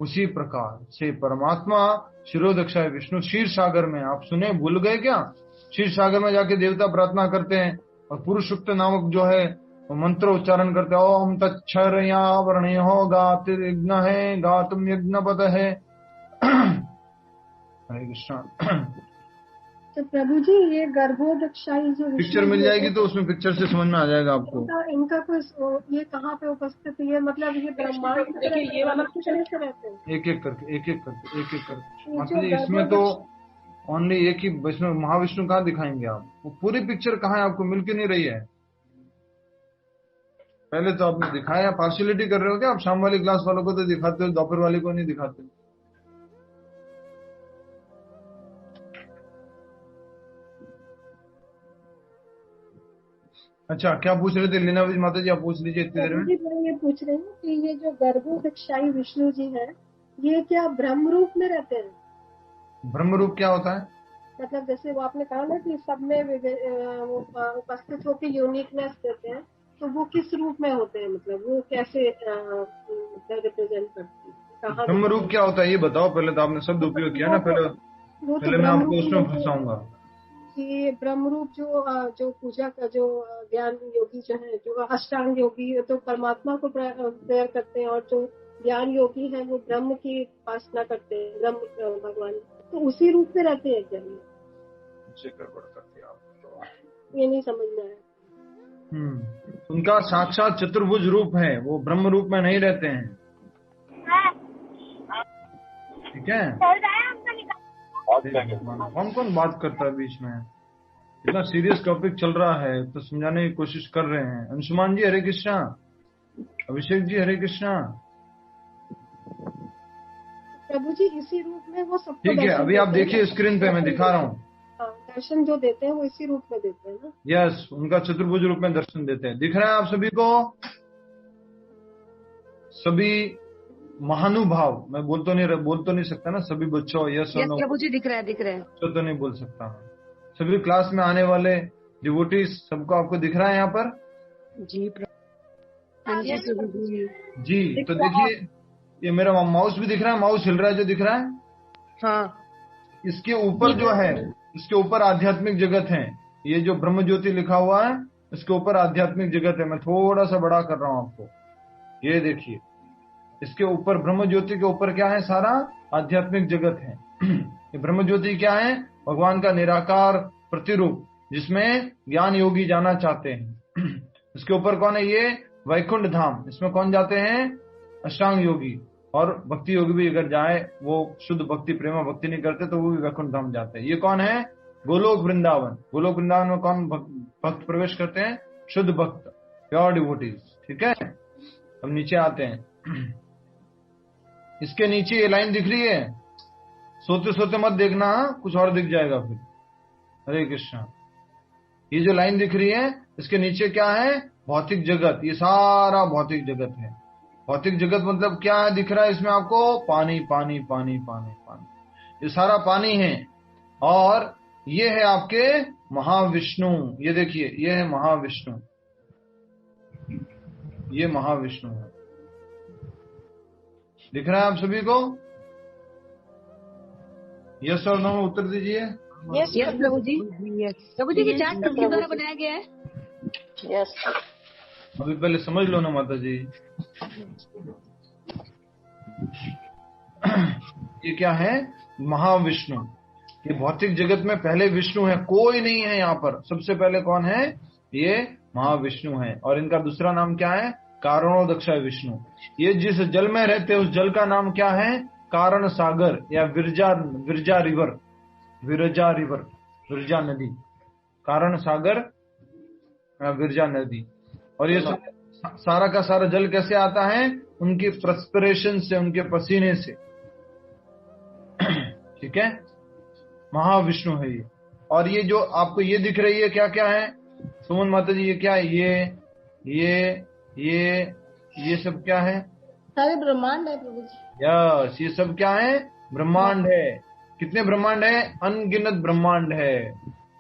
उसी प्रकार से परमात्मा शिरोदक्षाय विष्णु क्षीर सागर में, आप सुने, भूल गए क्या? क्षीर सागर में जाके देवता प्रार्थना करते हैं और पुरुषुक्त नामक जो है मंत्र उच्चारण करते हैं। ओम तच्छरया वर्णयो गातिर्यज्ञ है गातुम यज्ञपत है। हरे कृष्णा। तो प्रभु जी, ये गर्भोदक्षाई जो पिक्चर मिल जाएगी तो उसमें पिक्चर से समझ में आ जाएगा आपको। इनका कोई ये कहाँ पे उपस्थित है? मतलब ये ब्रह्मांड की तरह, ये वाला किस तरह से रहते हैं? एक एक करके मतलब इसमें तो ओनली एक ही विष्णु, महाविष्णु कहाँ दिखाएंगे आप? वो पूरी पिक्चर कहाँ है? आपको मिल के नहीं रही है। पहले तो आपने दिखाया, पार्शियलिटी कर रहे हो क्या आप? शाम वाली क्लास वालों को तो दिखाते हो, दोपहर वाली को नहीं दिखाते। अच्छा, क्या पूछ रहे थे लीना माता जी? आप पूछ लीजिए इतनी देर में। मैं ये पूछ रही हूँ कि ये जो गर्भोदक्षाई विष्णु जी है, ये क्या ब्रह्म रूप में रहते हैं? ब्रह्म रूप क्या होता है? मतलब जैसे वो आपने कहा ना कि सब में वो उपस्थित होकर यूनिकनेस देते हैं, तो वो किस रूप में होते हैं? मतलब वो कैसे रिप्रेजेंट करते हैं? ब्रह्म रूप क्या होता है ये बताओ पहले। तो आपने शब्द उपयोग किया ना, पहले मैं आपको उसमें फंसाऊंगा कि ब्रह्म रूप जो पूजा का, जो ज्ञान योगी जो है, जो अष्टांग योगी, तो परमात्मा को प्रेयर करते हैं, और जो ज्ञान योगी है वो ब्रह्म की उपासना करते हैं, ब्रह्म भगवान। तो उसी रूप में रहते हैं क्या? गड़बड़ करते आप, ये नहीं समझ में आया। उनका साक्षात चतुर्भुज रूप है, वो ब्रह्म रूप में नहीं रहते हैं, ठीक है। कौन कौन बात करता है बीच में? इतना सीरियस टॉपिक चल रहा है तो समझाने की कोशिश कर रहे हैं। अंशुमान जी हरे कृष्णा, अभिषेक जी हरे कृष्णा। प्रभु जी, इसी रूप में वो सब ठीक है, अभी आप देखिए स्क्रीन पे मैं दिखा रहा हूँ। दर्शन जो देते हैं वो इसी रूप में देते हैं ना? यस, उनका चतुर्भुज रूप में दर्शन देते हैं। दिख रहा है आप सभी को? सभी महानुभाव, मैं बोल तो नहीं सकता ना सभी बच्चों। यस प्रभु जी, दिख रहा है। तो नहीं बोल सकता हूँ। सभी क्लास में आने वाले डिवोटीज, सबको आपको दिख रहा है यहाँ पर? जी जी। तो देखिए, ये मेरा माउस भी दिख रहा है, माउस हिल रहा है जो दिख रहा है। हाँ। इसके ऊपर जो है, इसके ऊपर आध्यात्मिक जगत है। ये जो ब्रह्म ज्योति लिखा हुआ है, इसके ऊपर आध्यात्मिक जगत है। मैं थोड़ा सा बड़ा कर रहा हूँ आपको, ये देखिए। इसके ऊपर ब्रह्म ज्योति के ऊपर क्या है? सारा आध्यात्मिक जगत है। ये ब्रह्म ज्योति क्या है? भगवान का निराकार प्रतिरूप, जिसमें ज्ञान योगी जाना चाहते हैं। इसके ऊपर कौन है? ये वैकुंठ धाम। इसमें कौन जाते हैं? अष्टांग योगी। और भक्ति योगी भी अगर जाए, वो शुद्ध भक्ति, प्रेमा भक्ति नहीं करते तो वो भी वैकुंठ धाम जाते हैं। ये कौन है? गोलोक वृंदावन। गोलोक वृंदावन में कौन भक्त प्रवेश करते हैं? शुद्ध भक्त। Pure devotees. ठीक है, अब नीचे आते हैं। इसके नीचे ये लाइन दिख रही है, सोते सोते मत देखना, कुछ और दिख जाएगा फिर। हरे कृष्णा। ये जो लाइन दिख रही है इसके नीचे क्या है? भौतिक जगत। ये सारा भौतिक जगत है। भौतिक जगत मतलब क्या है दिख रहा है इसमें आपको? पानी पानी पानी पानी पानी, ये सारा पानी है। और ये है आपके महाविष्णु। ये देखिए, ये है महाविष्णु, ये महाविष्णु है। दिख रहा है आप सभी को? यस और नो उत्तर दीजिए। यस प्रभु जी। प्रभु जी, ये चार्ट किसके द्वारा बनाया गया है? यस। अभी पहले समझ लो ना माता जी। ये क्या है? महाविष्णु। ये भौतिक जगत में पहले विष्णु है, कोई नहीं है यहाँ पर। सबसे पहले कौन है? ये महाविष्णु है। और इनका दूसरा नाम क्या है? कारणोदक्षाय विष्णु। ये जिस जल में रहते हैं उस जल का नाम क्या है? कारण सागर या विरजा रिवर, विरजा नदी, कारण सागर, विरजा नदी। और ये सारा का सारा जल कैसे आता है? उनकी प्रस्पिरेशन से, उनके पसीने से। ठीक है, महाविष्णु है ये। और ये जो आपको ये दिख रही है क्या क्या है सुमन माता जी? ये क्या है? ये सब क्या है? सारे ब्रह्मांड है प्रभु जी। यस, ये सब क्या है? ब्रह्मांड है। कितने ब्रह्मांड है? अनगिनत ब्रह्मांड है।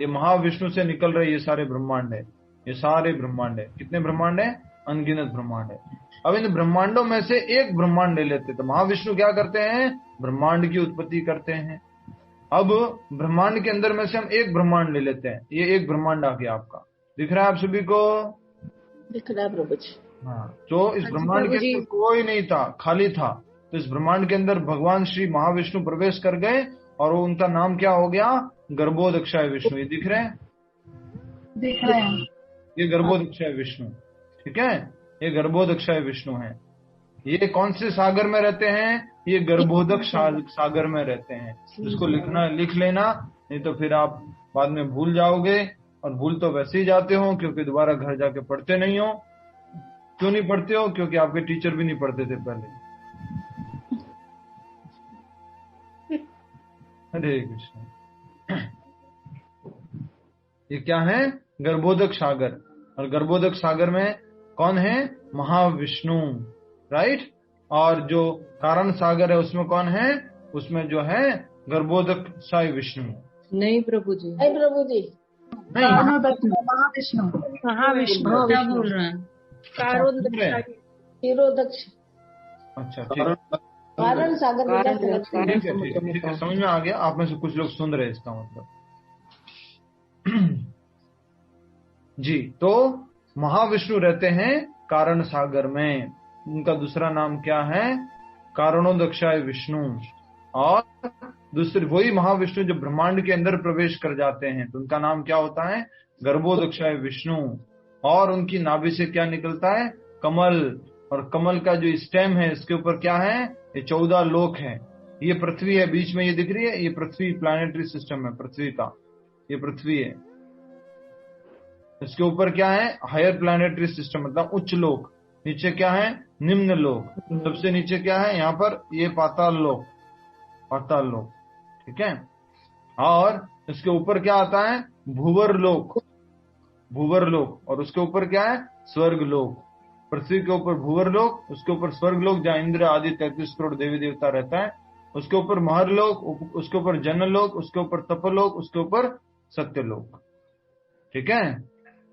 ये महाविष्णु से निकल रहे ये सारे ब्रह्मांड है। ये सारे ब्रह्मांड है। कितने ब्रह्मांड है? अनगिनत ब्रह्मांड है। अब इन ब्रह्मांडों में से एक ब्रह्मांड ले लेते, तो महाविष्णु क्या करते हैं? ब्रह्मांड की उत्पत्ति करते हैं। अब ब्रह्मांड के अंदर में से हम एक ब्रह्मांड ले लेते हैं। ये एक ब्रह्मांड आ गया आपका, दिख रहा है आप सभी को? दिख रहा है प्रभु जी। हाँ, तो इस ब्रह्मांड के अंदर कोई नहीं था, खाली था। तो इस ब्रह्मांड के अंदर भगवान श्री महाविष्णु प्रवेश कर गए और वो उनका नाम क्या हो गया? गर्भोदक्षाय विष्णु। ये दिख रहे हैं? दिख रहे हैं। ये गर्भोदक्षाय विष्णु। ठीक है, ये गर्भोदक्षाय विष्णु है। ये कौन से सागर में रहते हैं? ये गर्भोदक सागर में रहते हैं। इसको लिख लेना, नहीं तो फिर आप बाद में भूल जाओगे। और भूल तो वैसे ही जाते हो क्योंकि दोबारा घर जाके पढ़ते नहीं हो। क्यों नहीं पढ़ते हो? क्योंकि आपके टीचर भी नहीं पढ़ते थे पहले। हरे कृष्ण। ये क्या है? गर्भोदक सागर। और गर्भोदक सागर में कौन है? महाविष्णु, राइट। और जो कारण सागर है उसमें कौन है? उसमें जो है गर्भोदक साई विष्णु। नहीं प्रभु जी, नहीं प्रभु जी, महाविष्णु। महाविष्णु क्या बोल रहे हैं? क्षीरोदक्ष। अच्छा, ठीक, कारण सागर में ठीक है, समझ में आ गया। आप में से कुछ लोग सुन रहे हैं, इसका मतलब। जी, तो महाविष्णु रहते हैं कारण सागर में। उनका दूसरा नाम क्या है? कारणोदक्षाय विष्णु। और दूसरे वही महाविष्णु जो ब्रह्मांड के अंदर प्रवेश कर जाते हैं तो उनका नाम क्या होता है? गर्भोदक्षाय विष्णु। और उनकी नाभि से क्या निकलता है? कमल। और कमल का जो स्टेम है इसके ऊपर क्या है? ये 14 लोक है। ये पृथ्वी है, बीच में ये दिख रही है, ये पृथ्वी प्लैनेटरी सिस्टम है, पृथ्वी का ये पृथ्वी है। इसके ऊपर क्या है? हायर प्लैनेटरी सिस्टम मतलब उच्च लोक। नीचे क्या है? निम्न लोक। सबसे नीचे क्या है? यहाँ पर ये पाताल लोक, पाताल लोक। ठीक है, और इसके ऊपर क्या आता है? भूवर लोक, भूवर लोक। और उसके ऊपर क्या है? स्वर्ग लोक। पृथ्वी के ऊपर भूवर लोक, उसके ऊपर स्वर्ग लोक जहाँ इंद्र आदि 33 करोड़ देवी देवता रहता है। उसके ऊपर महर लोक, उसके ऊपर जन लोक, उसके ऊपर तपलोक, उसके ऊपर सत्य लोक। ठीक है,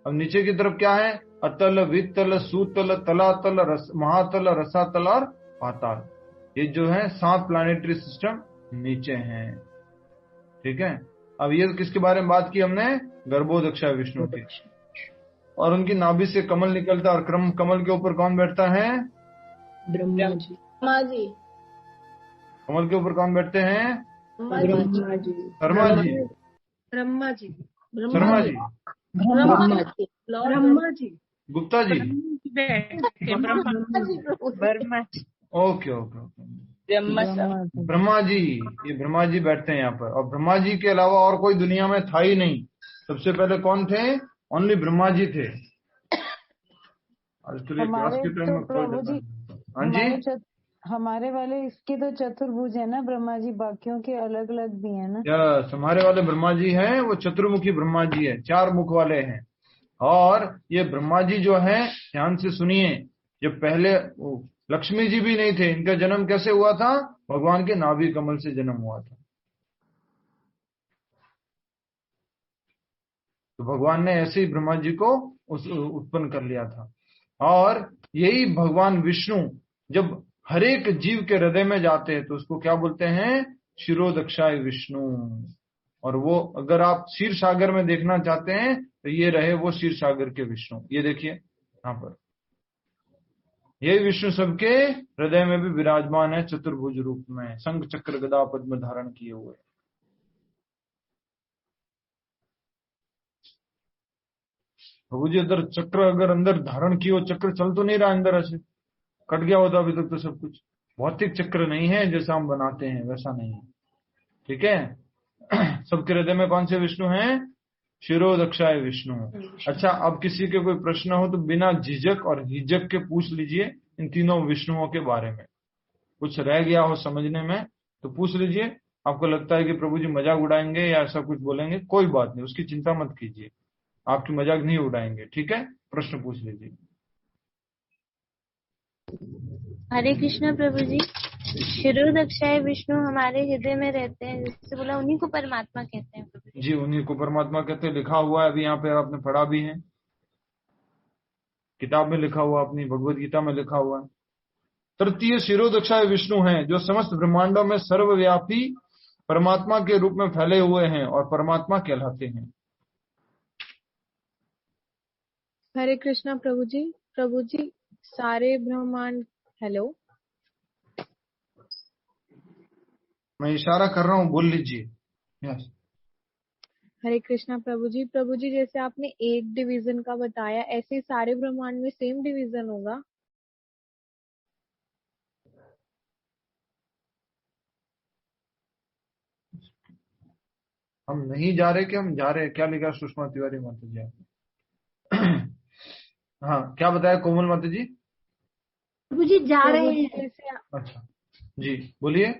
अब नीचे की तरफ क्या है? अतल, वितल, सूतल, तलातल, महातल, रसातल और पाताल। ये जो है 7 प्लैनेटरी सिस्टम नीचे हैं। ठीक है, अब ये किसके बारे में बात की हमने? गर्भोदक्षाय विष्णु की। और उनकी नाभि से कमल निकलता है। और कमल के ऊपर कौन बैठता है? ब्रह्मा जी। ब्रह्मा जी। कमल के ऊपर कौन बैठते हैं? Brahma ji. Sharma ji, Brahma ji, Sharma ji, Brahma ji, Gupta ji. Brahma okay okay okay, Brahma ji. ये ब्रह्मा जी बैठते हैं यहाँ पर। और ब्रह्मा जी के अलावा और कोई दुनिया में था ही नहीं। सबसे पहले कौन थे? ओनली ब्रह्मा जी थे। आज के लिए क्लास के टाइम में खोल प्रभु जी, देता। हाँ जी, हमारे वाले इसके तो चतुर्भुज है ना ब्रह्मा जी, बाकियों के अलग अलग भी है ना। यस, हमारे वाले ब्रह्मा जी हैं वो चतुर्मुखी ब्रह्मा जी है, 4 मुख वाले हैं। और ये ब्रह्मा जी जो है, ध्यान से सुनिए, जब पहले लक्ष्मी जी भी नहीं थे, इनका जन्म कैसे हुआ था? भगवान के नाभि कमल से जन्म हुआ था। तो भगवान ने ऐसे ही ब्रह्मा जी को उत्पन्न कर लिया था। और यही भगवान विष्णु जब हर एक जीव के हृदय में जाते हैं तो उसको क्या बोलते हैं? शिरोदक्षाय विष्णु। और वो अगर आप क्षीर सागर में देखना चाहते हैं तो ये रहे वो क्षीर सागर के विष्णु। ये देखिए यहाँ पर, ये विष्णु सबके हृदय में भी विराजमान है चतुर्भुज रूप में, शंख चक्र गदा पद्म धारण किए हुए। प्रभु जी अंदर चक्र अगर अंदर धारण किए हो, चक्र चल तो नहीं रहा अंदर, ऐसे कट गया होता अभी तक तो सब कुछ। भौतिक चक्र नहीं है जैसा हम बनाते हैं, वैसा नहीं है। ठीक है। सबके हृदय में कौन से विष्णु हैं? शिरोदक्षाय विष्णु। अच्छा, अब किसी के कोई प्रश्न हो तो बिना झिझक और हिजक के पूछ लीजिए इन तीनों विष्णुओं के बारे में। कुछ रह गया हो समझने में तो पूछ लीजिए। आपको लगता है कि प्रभु जी मजाक उड़ाएंगे या ऐसा कुछ बोलेंगे, कोई बात नहीं, उसकी चिंता मत कीजिए, आपकी मजाक नहीं उड़ाएंगे। ठीक है, प्रश्न पूछ लीजिए। हरे कृष्णा प्रभु जी। शिरोदक्षाय विष्णु हमारे हृदय में रहते हैं, जैसे बोला, उन्हीं को परमात्मा कहते हैं प्रभु जी, उन्हीं को परमात्मा कहते हैं। लिखा हुआ है अभी यहाँ पे, आपने पढ़ा भी है, किताब में लिखा हुआ, अपनी भगवत गीता में लिखा हुआ है। तृतीय शिरोदक्षाय विष्णु हैं जो समस्त ब्रह्मांडों में सर्वव्यापी परमात्मा के रूप में फैले हुए हैं और परमात्मा कहलाते हैं। हरे कृष्णा प्रभु जी। प्रभु जी, सारे ब्रह्मांड, हेलो, मैं इशारा कर रहा हूँ, बोल लीजिए। यस। हरे कृष्णा प्रभु जी। प्रभु जी, जैसे आपने एक डिवीजन का बताया, ऐसे ही सारे ब्रह्मांड में सेम डिवीजन होगा? हम नहीं जा रहे कि हम जा रहे हैं? क्या लिखा सुषमा तिवारी माता जी? हाँ, क्या बताया कोमल माता जी? प्रभु जी जा रहे हैं। अच्छा जी, बोलिए।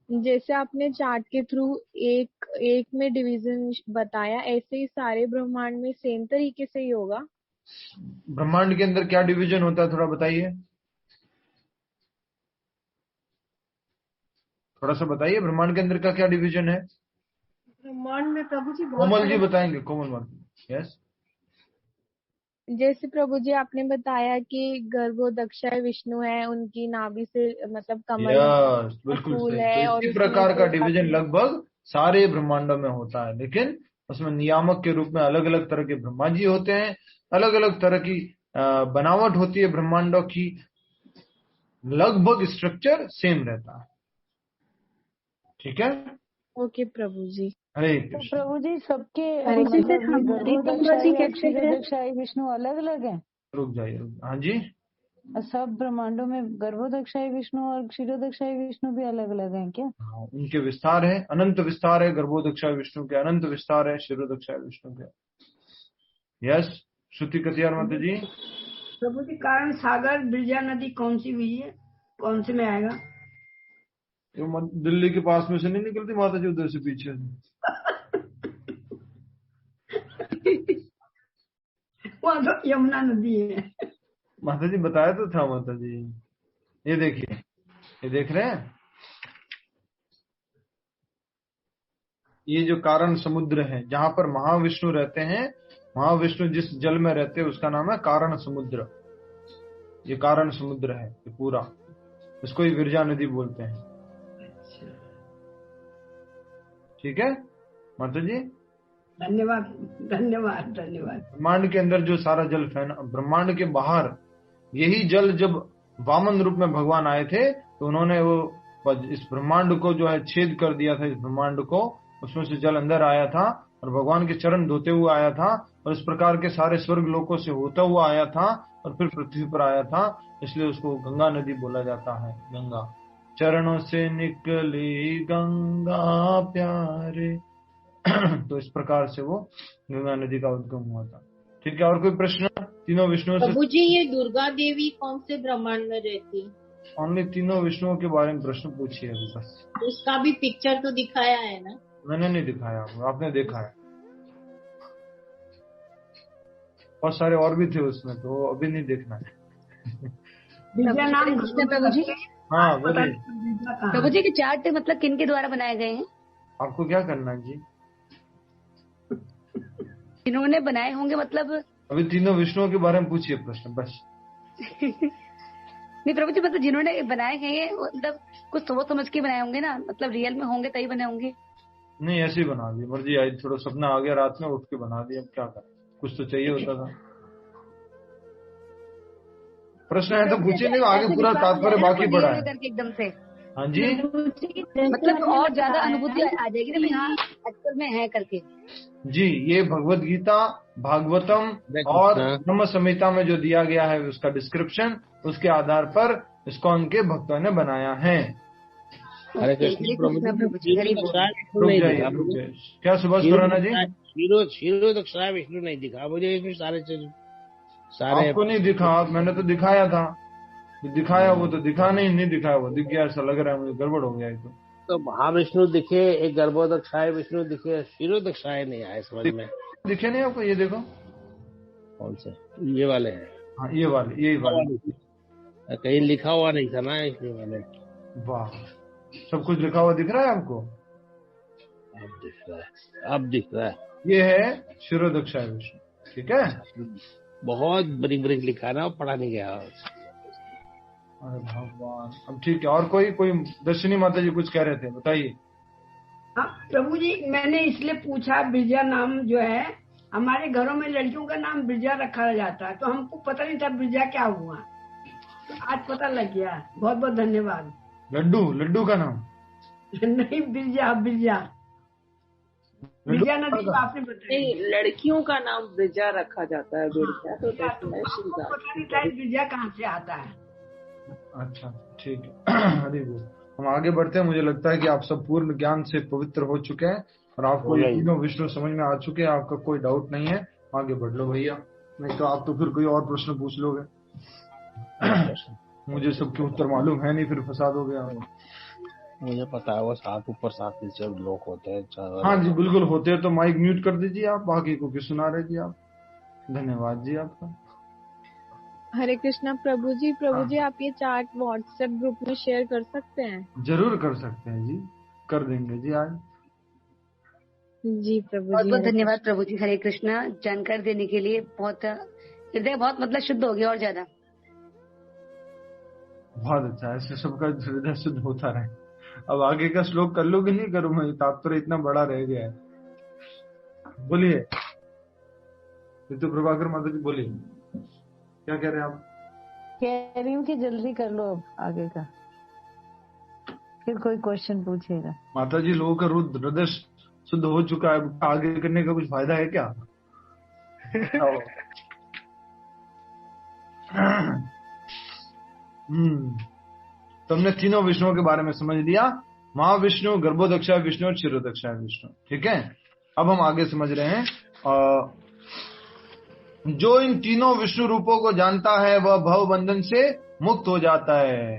जैसे आपने चार्ट के थ्रू एक में डिवीजन बताया, ऐसे ही सारे ब्रह्मांड में सेम तरीके से ही होगा? ब्रह्मांड के अंदर क्या डिवीजन होता है, थोड़ा बताइए, थोड़ा सा बताइए। ब्रह्मांड के अंदर का क्या डिवीजन है? ब्रह्मांड में प्रभु जी कोमल जी बताएंगे, कोमल माता। यस। जैसे प्रभु जी आपने बताया कि गर्भोदक्षाय विष्णु है, उनकी नाभि से मतलब कमल बिल्कुल फूल सही। है, तो और इसी प्रकार का डिवीजन लगभग सारे ब्रह्मांडों में होता है, लेकिन उसमें नियामक के रूप में अलग अलग तरह के ब्रह्मा जी होते हैं, अलग अलग तरह की बनावट होती है ब्रह्मांडों की, लगभग स्ट्रक्चर सेम रहता है। ठीक है, ओके प्रभु जी। हरे तो कृष्ण। प्रभु जी सबके हमारे गर्भोदक्षाय और क्षीरोदक्षाय विष्णु अलग अलग हैं? रुक जाइए। हाँ जी, सब ब्रह्मांडों में गर्भोदक्षाय विष्णु और क्षीरोदक्षाय विष्णु भी अलग अलग हैं क्या? हाँ, उनके विस्तार है, अनंत विस्तार है गर्भोदक्षाय विष्णु के, अनंत विस्तार है क्षीरोदक्षाय विष्णु के। यस, श्रुति कतियार माता जी। प्रभु जी, कारण सागर बिरजा नदी कौन सी हुई है, कौन से में आएगा? जो दिल्ली के पास में से नहीं निकलती माता जी, उधर से पीछे से। वहां तो यमुना नदी है। माता जी बताया तो था माता जी। ये देखिए, ये देख रहे हैं, ये जो कारण समुद्र है जहां पर महाविष्णु रहते हैं, महाविष्णु जिस जल में रहते हैं उसका नाम है कारण समुद्र। ये कारण समुद्र है ये पूरा, इसको ही विरजा नदी बोलते हैं। ठीक है माता जी, धन्यवाद धन्यवाद धन्यवाद। ब्रह्मांड के अंदर जो सारा जल फैला, ब्रह्मांड के बाहर यही जल, जब वामन रूप में भगवान आए थे तो उन्होंने वो इस ब्रह्मांड को जो है छेद कर दिया था, इस ब्रह्मांड को, उसमें से जल अंदर आया था और भगवान के चरण धोते हुए आया था, और इस प्रकार के सारे स्वर्ग लोकों से होता हुआ आया था और फिर पृथ्वी पर आया था, इसलिए उसको गंगा नदी बोला जाता है। गंगा, चरणों से निकली गंगा प्यारे। तो इस प्रकार से वो गंगा नदी का उद्गम हुआ था। ठीक है, और कोई प्रश्न? तीनों विष्णुओं से। प्रभु जी, ये दुर्गा देवी कौन से ब्रह्मांड में रहती है? ओनली तीनों विष्णुओं के बारे में प्रश्न पूछिए अभी बस। उसका भी पिक्चर तो दिखाया है ना? मैंने नहीं दिखाया, आपने देखा है। बहुत सारे और भी थे उसमें, तो अभी नहीं देखना है। प्रभु जी, हाँ बोलिए। प्रभु जी के चार्ट मतलब किन के द्वारा बनाए गए हैं? आपको क्या करना है जी? इन्होंने बनाए होंगे मतलब। अभी तीनों विष्णुओं के बारे में पूछिए प्रश्न बस। नहीं प्रभु जी, मतलब जिन्होंने बनाए हैं ये मतलब कुछ सोच समझ के बनाए होंगे ना, मतलब रियल में होंगे तभी बने होंगे। नहीं ऐसे ही बना दिए, मर्जी आई, थोड़ा सपना आ गया रात में, उठ के बना दिया। अब क्या करें, कुछ तो चाहिए होता था। प्रश्न है तो पूछिए, नहीं आगे पूरा तात्पर्य बाकी पड़ा है एकदम से। हाँ जी, मतलब और ज्यादा अनुभूति आ जाएगी ना, हाँ एक्चुअल में है करके। जी ये भगवत गीता, भागवतम और ब्रह्म संहिता में जो दिया गया है उसका डिस्क्रिप्शन, उसके आधार पर इस्कॉन के भक्तों ने बनाया है। हरे कृष्ण प्रभु जी। क्या सुभाष खुराना जी? क्षीरोदक्षाय विष्णु नहीं दिखा मुझे इसमें सारे आपको नहीं दिखा, मैंने तो दिखाया था। दिखाया वो तो दिखा, नहीं दिखाया वो दिख गया, ऐसा लग रहा है मुझे, गड़बड़ हो गया। तो महाविष्णु दिखे, एक गर्भोदक्षाय विष्णु दिखे, क्षीरोदक्षाय नहीं आए समझ में। दिखे नहीं आपको? ये देखो कौन से, ये वाले हैं? हाँ ये वाले, यही वाले। कहीं लिखा हुआ नहीं था ना इसमें वाले। वाह, सब कुछ लिखा हुआ दिख रहा है आपको? अब दिख रहा है, अब दिख रहा है। ये है क्षीरोदक्षाय विष्णु, ठीक है। बहुत बड़ी बड़ी लिखा ना, पढ़ा नहीं गया। अरे भगवान, अब ठीक है। और कोई दर्शनी माता जी कुछ कह रहे थे, बताइए। हाँ प्रभु जी, मैंने इसलिए पूछा, बिरजा नाम जो है हमारे घरों में लड़कियों का नाम बिरजा रखा जाता है, तो हमको पता नहीं था बिरजा क्या हुआ, तो आज पता लग गया। बहुत बहुत धन्यवाद। लड्डू का नाम? नहीं, बिरजा नदी को आपने बताया। लड़कियों का नाम बिरजा रखा जाता है। बिरजा तो पता नहीं था बिरजा कहाँ से आता है। अच्छा ठीक है। हरी बोल। हम आगे बढ़ते हैं। मुझे लगता है कि आप सब पूर्ण ज्ञान से पवित्र हो चुके हैं और आपको ये तीनों विष्णु समझ में आ चुके हैं, आपका कोई डाउट नहीं है। आगे बढ़ लो भैया, नहीं तो आप तो फिर कोई और प्रश्न पूछ लोगे। मुझे सबके उत्तर मालूम है नहीं, फिर फंसा दोगे आप। मुझे पता है वो 7 ऊपर 7 नीचे लोग होते हैं। हाँ जी बिल्कुल होते हैं। तो माइक म्यूट कर दीजिए आप, बाकी को क्यों सुना रहे जी आप। धन्यवाद जी आपका। हरे कृष्णा प्रभु जी। आप ये चार्ट व्हाट्सएप ग्रुप में शेयर कर सकते हैं? जरूर कर सकते हैं जी, कर देंगे जी आज। जी प्रभु जी, बहुत बहुत धन्यवाद प्रभु जी। हरे कृष्णा, जानकारी देने के लिए। बहुत हृदय बहुत मतलब शुद्ध हो गया और ज्यादा। बहुत अच्छा, ऐसे सबका हृदय शुद्ध होता रहे। अब आगे का श्लोक कर लो कि नहीं करूँ मैं? तात्पर्य इतना बड़ा रह गया है। बोलिए ऋतु प्रभाकर माता जी, बोलिए क्या कह रहे हैं आप? कह रही हूँ कि जल्दी कर लो अब आगे का, फिर कोई क्वेश्चन पूछेगा। माता जी, लोगों का हृदय शुद्ध हो चुका है, आगे करने का कुछ फायदा है क्या? तो हमने तीनों विष्णुओं के बारे में समझ लिया, महाविष्णु, गर्भोदक्षाय विष्णु और क्षीरोदक्षाय विष्णु। ठीक है, अब हम आगे समझ रहे हैं। जो इन तीनों विष्णु रूपों को जानता है वह भव बंधन से मुक्त हो जाता है।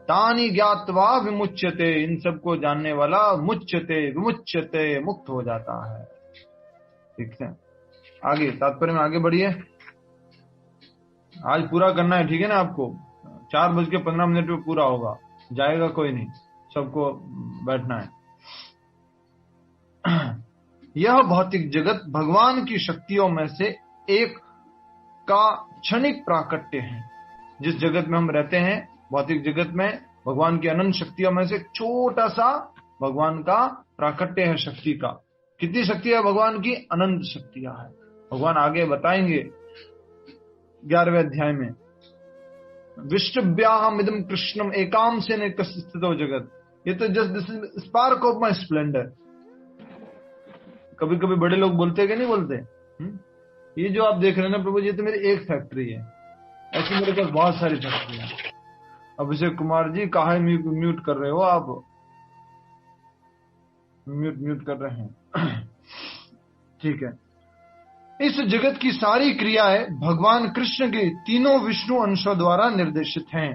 तानि ज्ञात्वा विमुच्यते, इन सबको जानने वाला मुच्यते विमुच्यते मुक्त हो जाता है। ठीक है, आगे तात्पर्य में आगे बढ़िए। आज पूरा करना है, ठीक है ना? आपको 4:15 पे पूरा होगा, जाएगा कोई नहीं, सबको बैठना है। यह भौतिक जगत भगवान की शक्तियों में से एक का क्षणिक प्राकट्य है। जिस जगत में हम रहते हैं, भौतिक जगत में, भगवान की अनंत शक्तियों में से छोटा सा भगवान का प्राकट्य है शक्ति का। कितनी शक्ति है भगवान की? अनंत शक्तियां है। भगवान आगे बताएंगे 11वें अध्याय में, विष्टभ्याहम इदम कृष्णम एकाम से ने स्थितो जगत। ये तो just this is spark of my Splendor. कभी कभी बड़े लोग बोलते कि नहीं बोलते, ये जो आप देख रहे हैं ना प्रभु जी, तो मेरी एक फैक्ट्री है, ऐसे मेरे पास बहुत सारी फैक्ट्री है। अभिषेक कुमार जी, काहे म्यूट कर रहे हो आप? म्यूट कर रहे हैं। ठीक है, इस जगत की सारी क्रियाएं भगवान कृष्ण के तीनों विष्णु अंशों द्वारा निर्देशित हैं।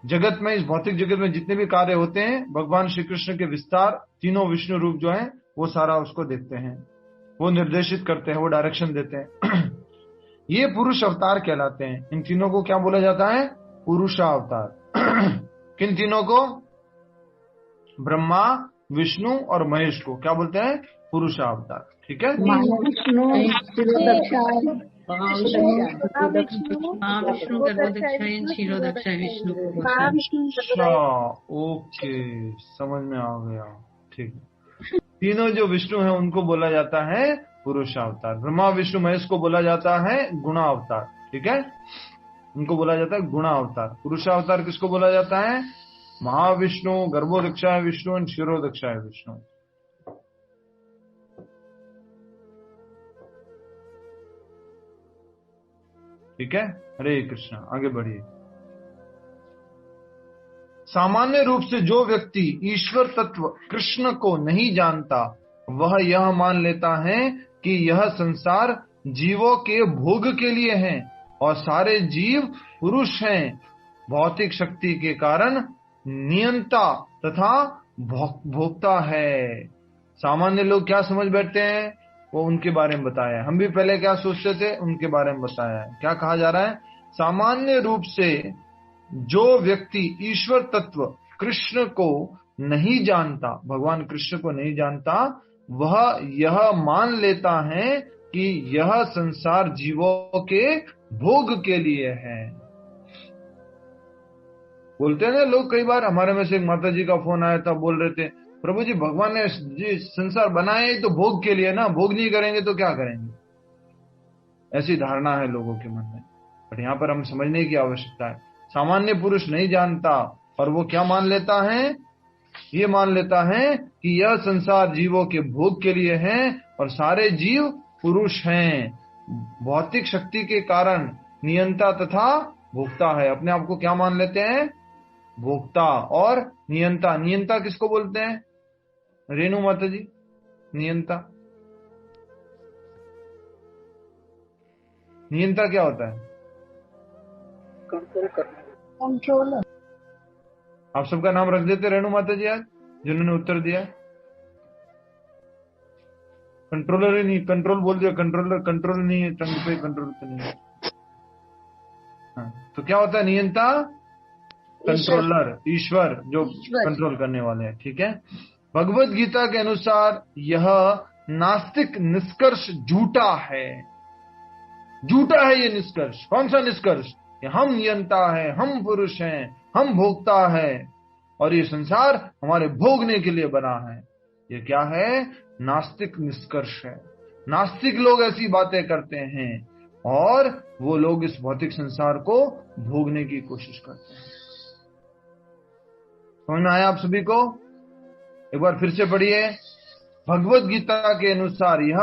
जगत में, इस भौतिक जगत में जितने भी कार्य होते हैं, भगवान श्री कृष्ण के विस्तार तीनों विष्णु रूप जो हैं वो सारा उसको देखते हैं, वो निर्देशित करते हैं, वो डायरेक्शन देते हैं। ये पुरुष अवतार कहलाते हैं। इन तीनों को क्या बोला जाता है? पुरुषावतार। किन तीनों को? ब्रह्मा, विष्णु और महेश को क्या बोलते हैं? पुरुषावतार। ठीक है। महाविष्णु शिरोदक्षाय महाविष्णु गर्भोदक्षाय क्षीरोदक्षाय विष्णु। अच्छा, ओके, समझ में आ गया। ठीक है। तीनों जो विष्णु हैं उनको बोला जाता है पुरुषावतार। ब्रह्मा, विष्णु, महेश को बोला जाता है गुणावतार। ठीक है, उनको बोला जाता है गुणावतार। पुरुषावतार किसको बोला जाता है? महाविष्णु, गर्भोदक्षाय विष्णु और क्षीरोदक्षाय विष्णु। ठीक है। हरे कृष्णा। आगे बढ़िए। सामान्य रूप से जो व्यक्ति ईश्वर तत्व कृष्ण को नहीं जानता, वह यह मान लेता है कि यह संसार जीवों के भोग के लिए है और सारे जीव पुरुष हैं, भौतिक शक्ति के कारण नियंता तथा भोक्ता है। सामान्य लोग क्या समझ बैठते हैं, वो उनके बारे में बताया। हम भी पहले क्या सोचते थे, उनके बारे में बताया है। क्या कहा जा रहा है? सामान्य रूप से जो व्यक्ति ईश्वर तत्व कृष्ण को नहीं जानता, भगवान कृष्ण को नहीं जानता, वह यह मान लेता है कि यह संसार जीवों के भोग के लिए है। बोलते हैं ना लोग, कई बार हमारे में से एक माता जी का फोन आया था, बोल रहे थे, प्रभु जी भगवान ने जी संसार बनाया ही तो भोग के लिए ना, भोग नहीं करेंगे तो क्या करेंगे। ऐसी धारणा है लोगों के मन में, बट यहाँ पर हम समझने की आवश्यकता है। सामान्य पुरुष नहीं जानता और वो क्या मान लेता है? ये मान लेता है कि यह संसार जीवों के भोग के लिए है और सारे जीव पुरुष हैं, भौतिक शक्ति के कारण नियंता तथा भोक्ता है। अपने आप को क्या मान लेते हैं? भोक्ता और नियंता। नियंता किसको बोलते हैं रेणु माता जी? नियंता, नियंता क्या होता है? कंट्रोलर। आप सबका नाम रख देते रेणु माता जी आज, जिन्होंने उत्तर दिया। कंट्रोलर ही नहीं, कंट्रोल बोल दिया। कंट्रोलर, कंट्रोल नहीं है, टंग पे कंट्रोल तो नहीं है। हाँ, तो क्या होता है नियंता? कंट्रोलर, ईश्वर, जो कंट्रोल करने वाले हैं। ठीक है। भगवत गीता के अनुसार यह नास्तिक निष्कर्ष झूठा है। झूठा है ये निष्कर्ष। कौन सा निष्कर्ष? कि हम नियंता है, हम पुरुष हैं, हम भोगता है और ये संसार हमारे भोगने के लिए बना है। ये क्या है? नास्तिक निष्कर्ष है। नास्तिक लोग ऐसी बातें करते हैं और वो लोग इस भौतिक संसार को भोगने की कोशिश करते हैं। समझ में आया आप सभी को? एक बार फिर से पढ़िए। भगवत गीता के अनुसार यह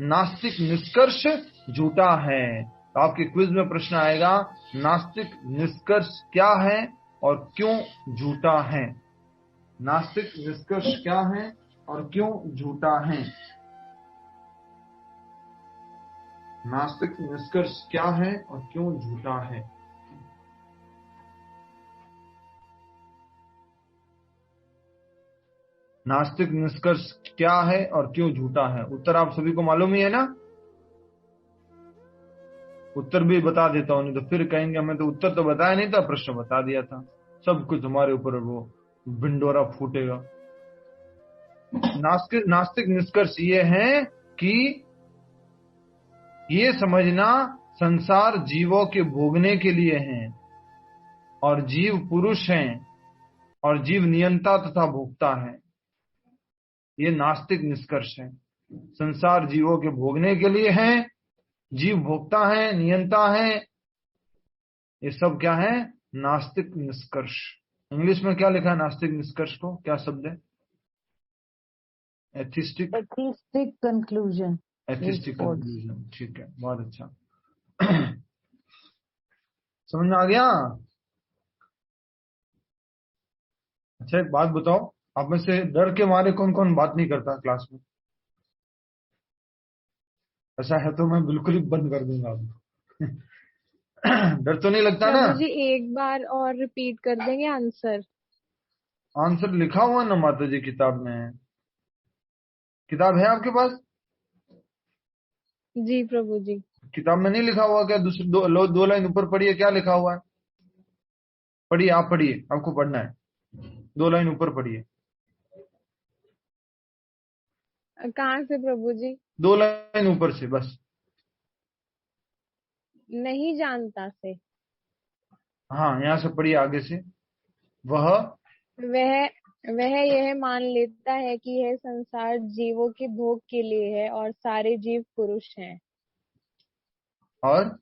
नास्तिक निष्कर्ष झूठा है। तो आपके क्विज में प्रश्न आएगा, नास्तिक निष्कर्ष क्या है और क्यों झूठा है? नास्तिक निष्कर्ष क्या है और क्यों झूठा है? नास्तिक निष्कर्ष क्या है और क्यों झूठा है? नास्तिक निष्कर्ष क्या है और क्यों झूठा है? उत्तर आप सभी को मालूम ही है ना? उत्तर भी बता देता हूं, नहीं तो फिर कहेंगे हमें तो उत्तर तो बताया नहीं था, प्रश्न बता दिया था। सब कुछ हमारे ऊपर वो भिंडोरा फूटेगा। नास्तिक निष्कर्ष ये है कि ये समझना संसार जीवों के भोगने के लिए है और जीव पुरुष हैं और जीव नियंता तथा भोक्ता है। ये नास्तिक निष्कर्ष है। संसार जीवों के भोगने के लिए है, जीव भोक्ता है, नियंता है। ये सब क्या है? नास्तिक निष्कर्ष। इंग्लिश में क्या लिखा है नास्तिक निष्कर्ष को? क्या शब्द है? Atheistic conclusion. Atheistic conclusion. ठीक है, बहुत अच्छा। समझ में आ गया? अच्छा एक बात बताओ, आप में से डर के मारे कौन कौन बात नहीं करता क्लास में? ऐसा है तो मैं बिल्कुल ही बंद कर दूंगा अब। डर तो नहीं लगता ना? प्रभु जी एक बार और रिपीट कर देंगे आंसर? आंसर लिखा हुआ ना माता जी किताब में। किताब है आपके पास? जी प्रभु जी। किताब में नहीं लिखा हुआ क्या? दूसरी दो लाइन ऊपर पढ़िए, क्या लिखा हुआ है? पढ़िए, आप पढ़िए, आपको पढ़ना है। 2 लाइन ऊपर पढ़िए। कहाँ से प्रभु जी? 2 लाइन ऊपर से बस। नहीं जानता से। हाँ, यहाँ से पढ़िए आगे से। वह यह मान लेता है कि यह संसार जीवों के भोग के लिए है और सारे जीव पुरुष हैं और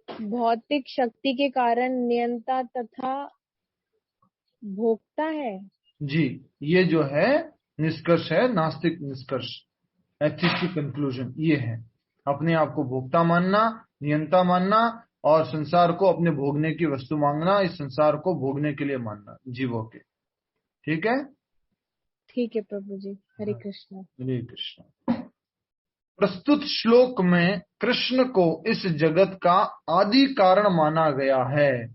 भौतिक शक्ति के कारण नियंता तथा भोगता है। जी, ये जो है निष्कर्ष है, नास्तिक निष्कर्ष, एथिस्टिक कंक्लूजन ये है। अपने आप को भोक्ता मानना, नियंता मानना और संसार को अपने भोगने की वस्तु मांगना, इस संसार को भोगने के लिए मानना जीवों के। ठीक है? ठीक है प्रभु जी। हरे कृष्ण। हरे कृष्ण। प्रस्तुत श्लोक में कृष्ण को इस जगत का आदि कारण माना गया है।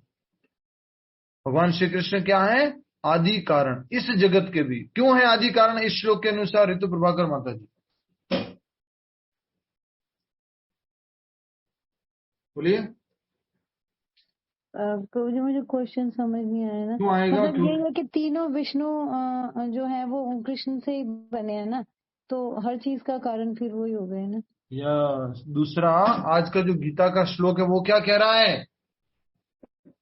भगवान श्री कृष्ण क्या है? आदि कारण इस जगत के भी। क्यों है आदि कारण इस श्लोक के अनुसार? ऋतु प्रभाकर माता जी बोलिए। प्रभु जी मुझे क्वेश्चन समझ नहीं आया ना। क्यों आएगा? मतलब ये है कि तीनों विष्णु जो है वो कृष्ण से ही बने हैं ना, तो हर चीज का कारण फिर वही हो गए ना। या दूसरा, आज का जो गीता का श्लोक है वो क्या कह रहा है?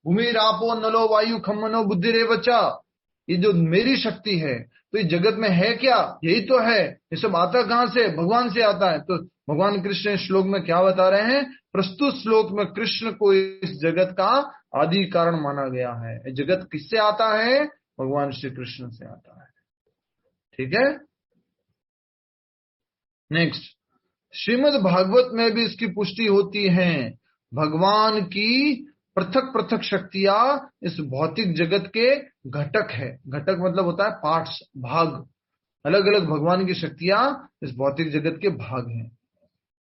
भूमि रापो नलो वायु खम मनो बुद्धि रे बच्चा। ये जो मेरी शक्ति है तो ये जगत में है क्या? यही तो है। ये सब आता कहां से? भगवान से आता है। तो भगवान कृष्ण इस श्लोक में क्या बता रहे हैं? प्रस्तुत श्लोक में कृष्ण को इस जगत का आदि कारण माना गया है। जगत किससे आता है? भगवान श्री कृष्ण से आता है। ठीक है? नेक्स्ट, श्रीमद् भागवत में भी इसकी पुष्टि होती है। भगवान की पृथक पृथक शक्तियां इस भौतिक जगत के घटक है। घटक मतलब होता है पार्ट्स, भाग। अलग अलग भगवान की शक्तियां इस भौतिक जगत के भाग हैं।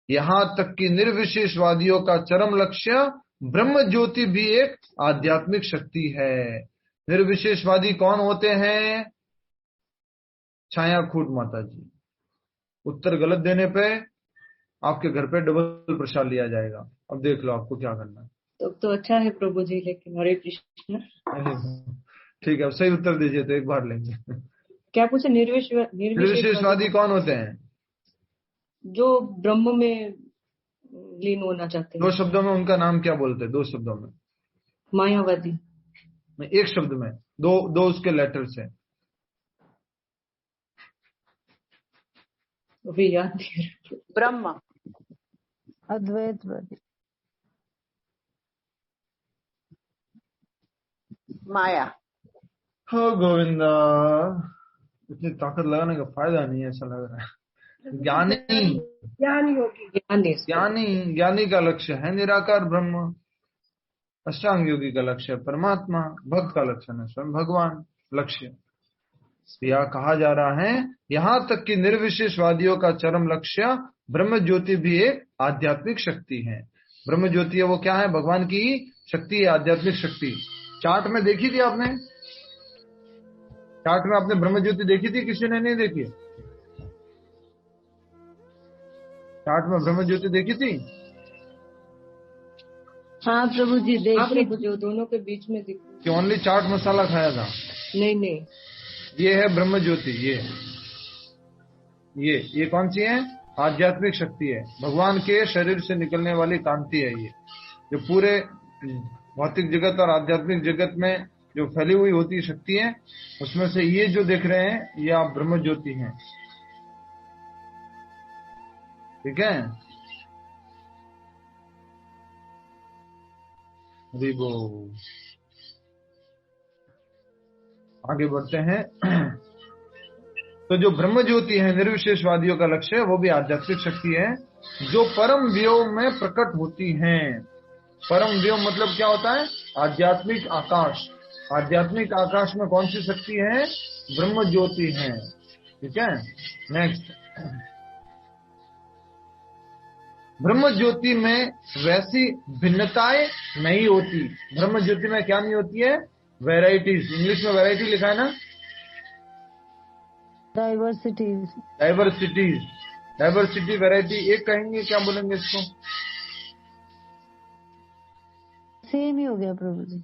यहां तक कि निर्विशेषवादियों का चरम लक्ष्य ब्रह्म ज्योति भी एक आध्यात्मिक शक्ति है। निर्विशेषवादी कौन होते हैं? छाया खूट माता जी। उत्तर गलत देने पे आपके घर पे डबल प्रसाद लिया जाएगा। अब देख लो आपको क्या करना है। तो अच्छा है प्रभु जी, लेकिन हरे कृष्ण। ठीक है, अब सही उत्तर दीजिए तो एक बार लेंगे। क्या पूछे? निर्विशेषवादी कौन होते हैं? जो ब्रह्म में लीन होना चाहते हैं। 2 शब्दों में उनका नाम क्या बोलते हैं? 2 शब्दों में। मायावादी। 1 शब्द में दो उसके लेटर्स हैं। ब्रह्म। अद्वैतवादी। माया। हो गोविंदा, इतनी ताकत लगाने का फायदा नहीं है ऐसा लग रहा है। ज्ञानी का लक्ष्य है निराकार ब्रह्म। अष्टांग योगी का लक्ष्य है परमात्मा। भक्त का लक्ष्य है स्वयं भगवान। लक्ष्य यह कहा जा रहा है, यहां तक कि निर्विशेषवादियों का चरम लक्ष्य ब्रह्म ज्योति भी एक आध्यात्मिक शक्ति है। ब्रह्म ज्योति है वो क्या है? भगवान की शक्ति है, आध्यात्मिक शक्ति। चार्ट में देखी थी आपने? चार्ट में आपने ब्रह्म ज्योति देखी थी? किसी ने नहीं देखी? चार्ट में ब्रह्म ज्योति देखी थी? हाँ प्रभु जी देखी। जो दोनों के बीच में दिखी। कि ओनली चाट मसाला खाया था? नहीं, ये है ब्रह्म ज्योति। ये कौन सी है? आध्यात्मिक शक्ति है। भगवान के शरीर से निकलने वाली कांति है। ये जो पूरे भौतिक जगत और आध्यात्मिक जगत में जो फैली हुई होती शक्ति है, उसमें से ये जो देख रहे हैं ये आप ब्रह्म ज्योति हैं। ठीक है? आगे बढ़ते हैं। तो जो ब्रह्म ज्योति है निर्विशेषवादियों का लक्ष्य है, वो भी आध्यात्मिक शक्ति है जो परम व्योम में प्रकट होती हैं। परम व्योम मतलब क्या होता है? आध्यात्मिक आकाश। आध्यात्मिक आकाश में कौन सी शक्ति है? ब्रह्म ज्योति है। ठीक है? नेक्स्ट, ब्रह्म ज्योति में वैसी भिन्नताएं नहीं होती। ब्रह्म ज्योति में क्या नहीं होती है? वैरायटीज। इंग्लिश में वैरायटी लिखा है ना, डाइवर्सिटीज। डाइवर्सिटी वैरायटी एक कहेंगे, क्या बोलेंगे इसको? सेम ही हो गया प्रभु जी।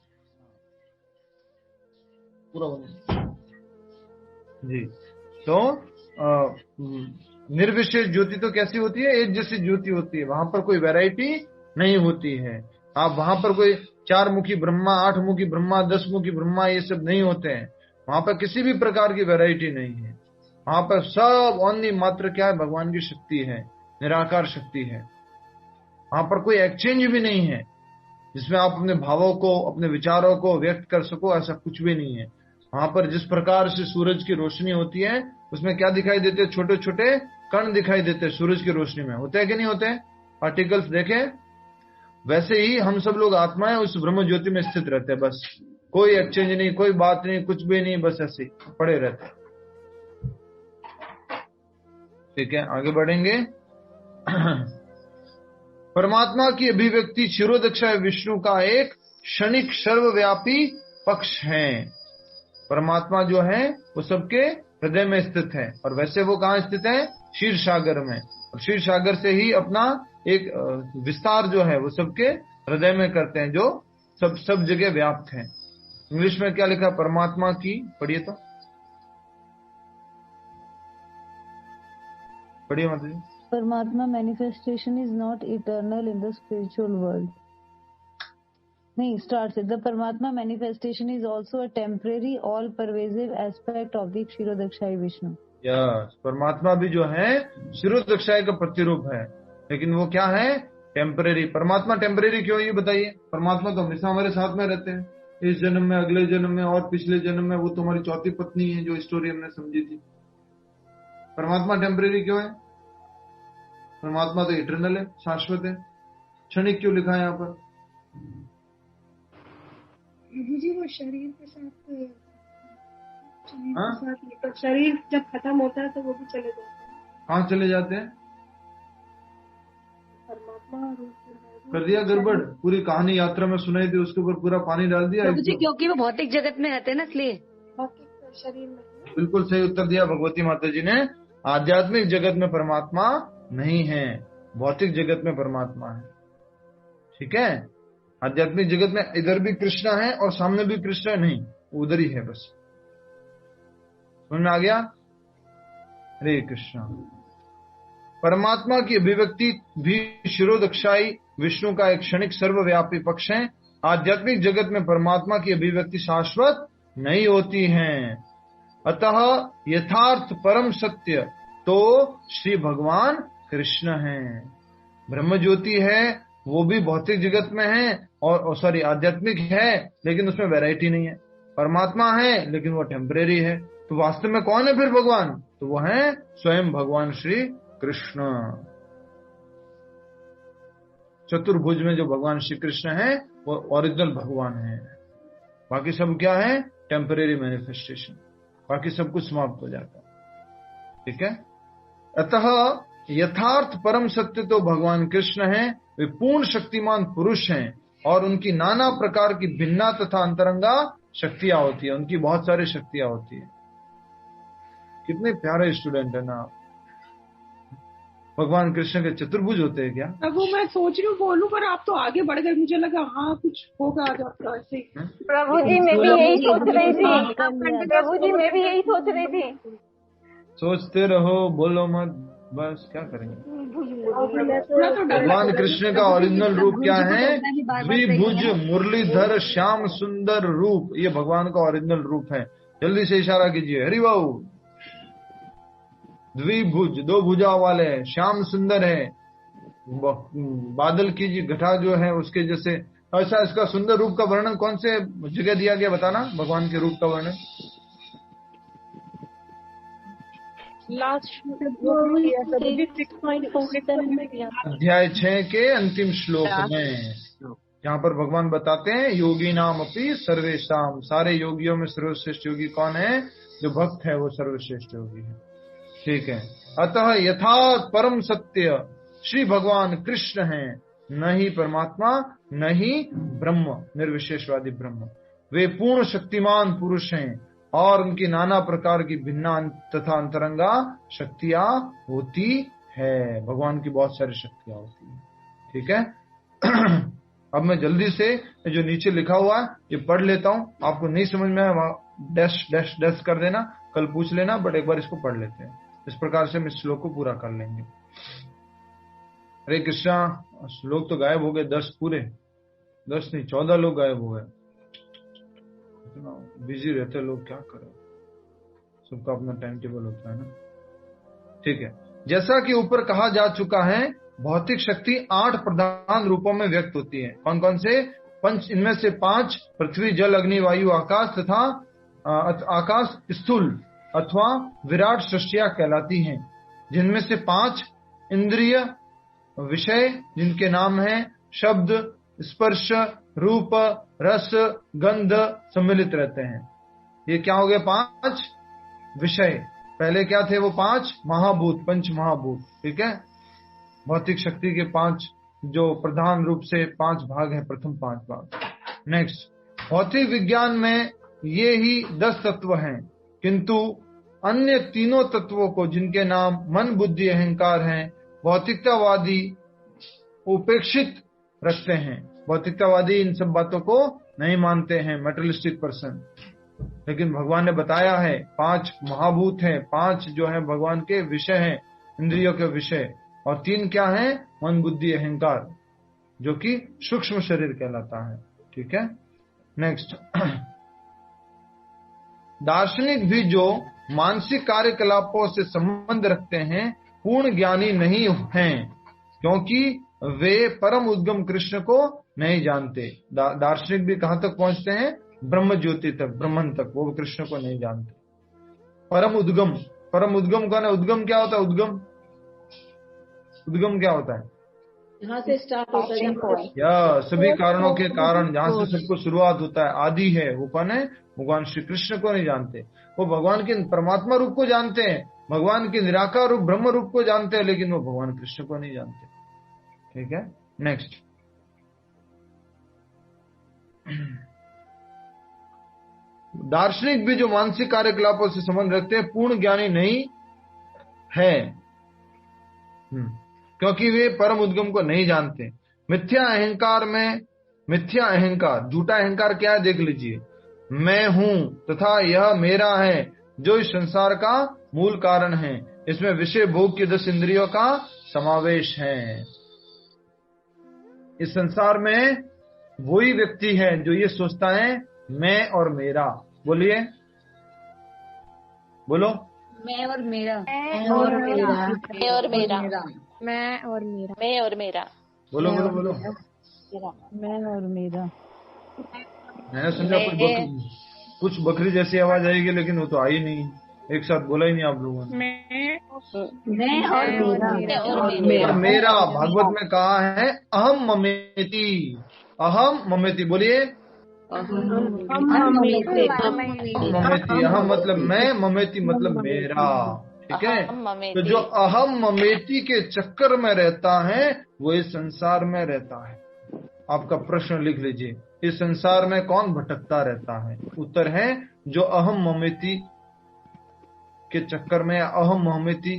पूरा बोलेंगे जी। तो निर्विशेष ज्योति तो कैसी होती है? एक जैसी ज्योति होती है, वहां पर कोई वैरायटी नहीं होती है। आप वहां पर कोई 4 मुखी ब्रह्मा, 8 मुखी ब्रह्मा, 10 मुखी ब्रह्मा, ये सब नहीं होते हैं। वहां पर किसी भी प्रकार की वैरायटी नहीं है। वहां पर सब ओनली मात्र क्या है? भगवान की शक्ति है, निराकार शक्ति है। वहां पर कोई एक्सचेंज भी नहीं है जिसमें आप अपने भावों को, अपने विचारों को व्यक्त कर सको, ऐसा कुछ भी नहीं है। वहां पर जिस प्रकार से सूरज की रोशनी होती है, उसमें क्या दिखाई देते? छोटे छोटे कण दिखाई देते सूरज की रोशनी में। होते हैं कि नहीं होते? पार्टिकल्स देखे। वैसे ही हम सब लोग आत्माएं उस ब्रह्म ज्योति में स्थित रहते हैं। बस कोई एक्सचेंज नहीं, कोई बात नहीं, कुछ भी नहीं, बस ऐसे ही पड़े रहते हैं। ठीक है, आगे बढ़ेंगे। परमात्मा की अभिव्यक्ति शिरोदक्षा विष्णु का एक क्षणिक सर्वव्यापी पक्ष है। परमात्मा जो है वो सबके हृदय में स्थित है, और वैसे वो कहाँ स्थित है? क्षीर सागर में। और क्षीर सागर से ही अपना एक विस्तार जो है वो सबके हृदय में करते हैं, जो सब जगह व्याप्त है। इंग्लिश में क्या लिखा? परमात्मा की, पढ़िए तो, पढ़िए मतलब। परमात्मा manifestation is not eternal in the spiritual world. नहीं, स्टार्ट से द परमात्मा manifestation is also a temporary all pervasive aspect of the Kshirodakshayi Vishnu. Yes, परमात्मा भी जो है क्षीरोदक्षाई का प्रतिरूप है, लेकिन वो क्या है? टेम्परेरी। परमात्मा टेम्परेरी क्यों, ये बताइए? परमात्मा तो हमेशा हमारे साथ में रहते हैं, इस जन्म में, अगले जन्म में और पिछले जन्म में। वो तुम्हारी चौथी पत्नी है, जो स्टोरी हमने समझी थी। परमात्मा टेम्परेरी क्यों है? परमात्मा तो इटर्नल है, शाश्वत है। क्षणिक क्यों लिखा है यहाँ पर? जी वो शरीर के साथ शरीर जब खत्म होता है तो वो भी चले जाते हैं। कहाँ चले जाते हैं? परमात्मा कर दिया गड़बड़। पूरी कहानी यात्रा में सुनाई थी, उसके ऊपर पूरा पानी डाल दिया। क्योंकि वो भौतिक जगत में रहते हैं ना, इसलिए भौतिक शरीर में। बिल्कुल सही उत्तर दिया भगवती माता जी ने। आध्यात्मिक जगत में परमात्मा नहीं है, भौतिक जगत में परमात्मा है। ठीक है, आध्यात्मिक जगत में इधर भी कृष्ण है और सामने भी कृष्ण नहीं, उधर ही है बस। समझ में आ गया? हरे कृष्ण। परमात्मा की अभिव्यक्ति भी शिरोदक्षाई विष्णु का एक क्षणिक सर्वव्यापी पक्ष है। आध्यात्मिक जगत में परमात्मा की अभिव्यक्ति शाश्वत नहीं होती है। अतः यथार्थ परम सत्य तो श्री भगवान कृष्ण है। ब्रह्म ज्योति है, वो भी भौतिक जगत में है, और सॉरी आध्यात्मिक है, लेकिन उसमें वैरायटी नहीं है। परमात्मा है लेकिन वो टेम्परेरी है। तो वास्तव में कौन है फिर भगवान? तो वो है स्वयं भगवान श्री कृष्ण। चतुर्भुज में जो भगवान श्री कृष्ण है वो ओरिजिनल भगवान है। बाकी सब क्या है? Temporary manifestation. बाकी सब कुछ समाप्त हो जाता है। ठीक है, अतः यथार्थ परम सत्य तो भगवान कृष्ण है। वे पूर्ण शक्तिमान पुरुष हैं और उनकी नाना प्रकार की भिन्ना तथा अंतरंगा शक्तियां होती है। उनकी बहुत सारी शक्तियां होती है। कितने प्यारे स्टूडेंट है ना। भगवान कृष्ण के चतुर्भुज होते हैं क्या? प्रभु मैं सोच रही हूँ बोलूं, पर आप तो आगे बढ़ गए। मुझे लगा हाँ कुछ होगा आज आपका ऐसे। प्रभु जी मैं भी यही सोच रही थी। प्रभु जी मैं भी यही सोच रही थी। सोचते रहो, बोलो मत, बस क्या करेंगे। भगवान कृष्ण का ओरिजिनल रूप क्या है? द्विभुज मुरलीधर श्याम सुंदर रूप। ये भगवान का ओरिजिनल रूप है। जल्दी से इशारा कीजिए, हरि बाबू। द्विभुज, 2 भुजा वाले, श्याम सुंदर है। बादल की घटा जो है उसके जैसे। ऐसा इसका सुंदर रूप का वर्णन कौन से जगह दिया गया? बताना भगवान के रूप का वर्णन। अध्याय 6 के अंतिम श्लोक में, जहाँ पर भगवान बताते हैं योगी नाम अपि सर्वेशाम। सारे योगियों में सर्वश्रेष्ठ योगी कौन है? जो भक्त है वो सर्वश्रेष्ठ योगी है। ठीक है, अतः यथार्थ परम सत्य श्री भगवान कृष्ण हैं, न ही परमात्मा न ही ब्रह्म, निर्विशेषवादी ब्रह्म। वे पूर्ण शक्तिमान पुरुष हैं और उनकी नाना प्रकार की भिन्न तथा अंतरंगा शक्तियां होती है। भगवान की बहुत सारी शक्तियां होती है। ठीक है। अब मैं जल्दी से जो नीचे लिखा हुआ है ये पढ़ लेता हूं। आपको नहीं समझ में आया डैश डैश डैश कर देना, कल पूछ लेना, बट एक बार इसको पढ़ लेते हैं। इस प्रकार से हम इस श्लोक को पूरा कर लेंगे। हरे कृष्णा। श्लोक तो गायब हो गए 10 पूरे, 10 नहीं 14 लोग गायब हो गए। इतना बिजी रहते लोग, क्या करें, सबका अपना टाइम टेबल होता है ना। ठीक है। जैसा कि ऊपर कहा जा चुका है, भौतिक शक्ति 8 प्रधान रूपों में व्यक्त होती है। कौन कौन से? पंच, इनमें से 5 पृथ्वी जल अग्नि वायु आकाश तथा आकाश स्थूल अथवा विराट सृष्टियां कहलाती हैं, जिनमें से 5 इंद्रिय विषय, जिनके नाम हैं शब्द, स्पर्श, रूप, रस, गंध सम्मिलित रहते हैं। ये क्या हो गए? 5 विषय। पहले क्या थे वो? 5 महाभूत, पंच महाभूत। ठीक है। भौतिक शक्ति के 5 जो प्रधान रूप से 5 भाग हैं, प्रथम 5 भाग। नेक्स्ट, भौतिक विज्ञान में ये ही 10 तत्व हैं, किंतु अन्य तीनों तत्वों को, जिनके नाम मन बुद्धि अहंकार हैं, भौतिकतावादी उपेक्षित रखते हैं। भौतिकतावादी इन सब बातों को नहीं मानते हैं, मटेरियलिस्टिक पर्सन। लेकिन भगवान ने बताया है 5 महाभूत हैं, 5 जो है भगवान के विषय हैं, इंद्रियों के विषय, और 3 क्या है? मन बुद्धि अहंकार, जो कि सूक्ष्म शरीर कहलाता है। ठीक है। नेक्स्ट, दार्शनिक भी जो मानसिक कार्यकलापों से संबंध रखते हैं पूर्ण ज्ञानी नहीं हैं, क्योंकि वे परम उद्गम कृष्ण को नहीं जानते। दार्शनिक भी कहां तक पहुंचते हैं? ब्रह्म ज्योति तक, ब्रह्मन तक, वो कृष्ण को नहीं जानते। परम उद्गम, परम उद्गम का ना, उद्गम क्या होता है? उद्गम, उद्गम क्या होता है? यहाँ से स्टार्ट होता है या सभी कारणों के कारण, जहां से सबको शुरुआत होता है, आदि है, वो कौन है? भगवान श्री कृष्ण को नहीं जानते। वो भगवान के परमात्मा रूप को जानते हैं, भगवान के निराकार रूप ब्रह्म रूप को जानते हैं, लेकिन वो भगवान कृष्ण को नहीं जानते। ठीक है। नेक्स्ट, दार्शनिक भी जो मानसिक कार्यकलापों से संबंध रखते हैं पूर्ण ज्ञानी नहीं है, क्योंकि वे परम उद्गम को नहीं जानते। मिथ्या अहंकार में, मिथ्या अहंकार, झूठा अहंकार क्या है? देख लीजिए। मैं हूं तथा यह मेरा है, जो इस संसार का मूल कारण है। इसमें विषय भोग की 10 इंद्रियों का समावेश है। इस संसार में वही व्यक्ति है जो ये सोचता है मैं और मेरा। बोलिए, बोलो। मैं और मेरा, मैं और मेरा, मैं और मेरा, मैं और मेरा, मैं और मेरा। बोलो बोलो बोलो। मैं और मेरा। मैंने समझा कुछ बकरी जैसी आवाज आएगी, लेकिन वो तो आई नहीं, एक साथ बोला ही नहीं आप लोगों ने। मैं और मेरा, और मेरा भागवत में कहा है अहम ममेति, अहम ममेति। बोलिए, ममेति। अहम मतलब मैं, ममेति मतलब मेरा। ठीक है। तो जो अहम ममेति के चक्कर में रहता है वो इस संसार में रहता है। आपका प्रश्न लिख लीजिए, इस संसार में कौन भटकता रहता है? उत्तर है जो अहम ममेति के चक्कर में, अहम ममेति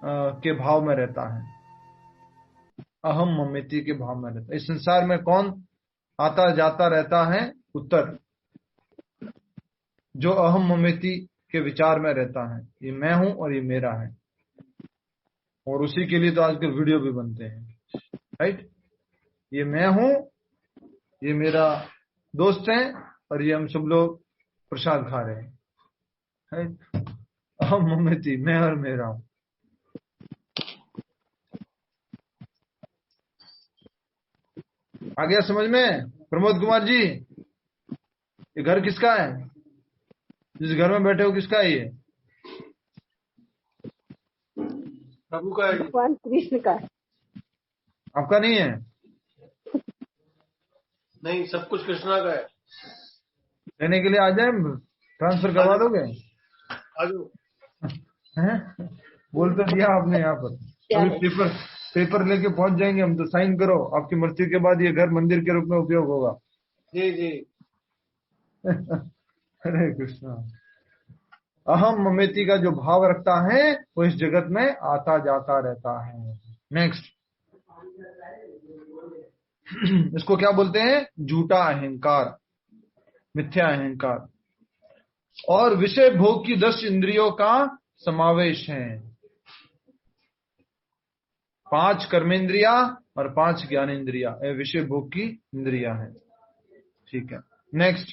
के भाव में रहता है। अहम ममेति के भाव में रहता है। इस संसार में कौन आता जाता रहता है? उत्तर, जो अहम ममेति के विचार में रहता है। ये मैं हूं और ये मेरा है, और उसी के लिए तो आजकल वीडियो भी बनते हैं। राइट। ये मैं हूं, ये मेरा दोस्त है, और ये हम सब लोग प्रसाद खा रहे हैं। अहम ममेति, मैं और मेरा हूं। आ गया समझ में? प्रमोद कुमार जी, ये घर किसका है? जिस घर में बैठे हो किसका है ये? प्रभु का है, भगवान कृष्ण का है। आपका नहीं है? नहीं, सब कुछ कृष्णा का है। लेने के लिए आ जाए, ट्रांसफर करवा दोगे? आजो। बोल तो दिया आपने यहाँ पर। अभी पेपर लेके पहुंच जाएंगे हम, तो साइन करो, आपकी मृत्यु के बाद ये घर मंदिर के रूप में उपयोग होगा। जी जी। हरे कृष्णा। अहम ममेती का जो भाव रखता है वो इस जगत में आता जाता रहता है। नेक्स्ट, इसको क्या बोलते हैं? झूठा अहंकार, मिथ्या अहंकार। और विषय भोग की 10 इंद्रियों का समावेश है। 5 कर्मेंद्रिया और 5 ज्ञानेंद्रिया, ये विषय भोग की इंद्रिया है। ठीक है, नेक्स्ट।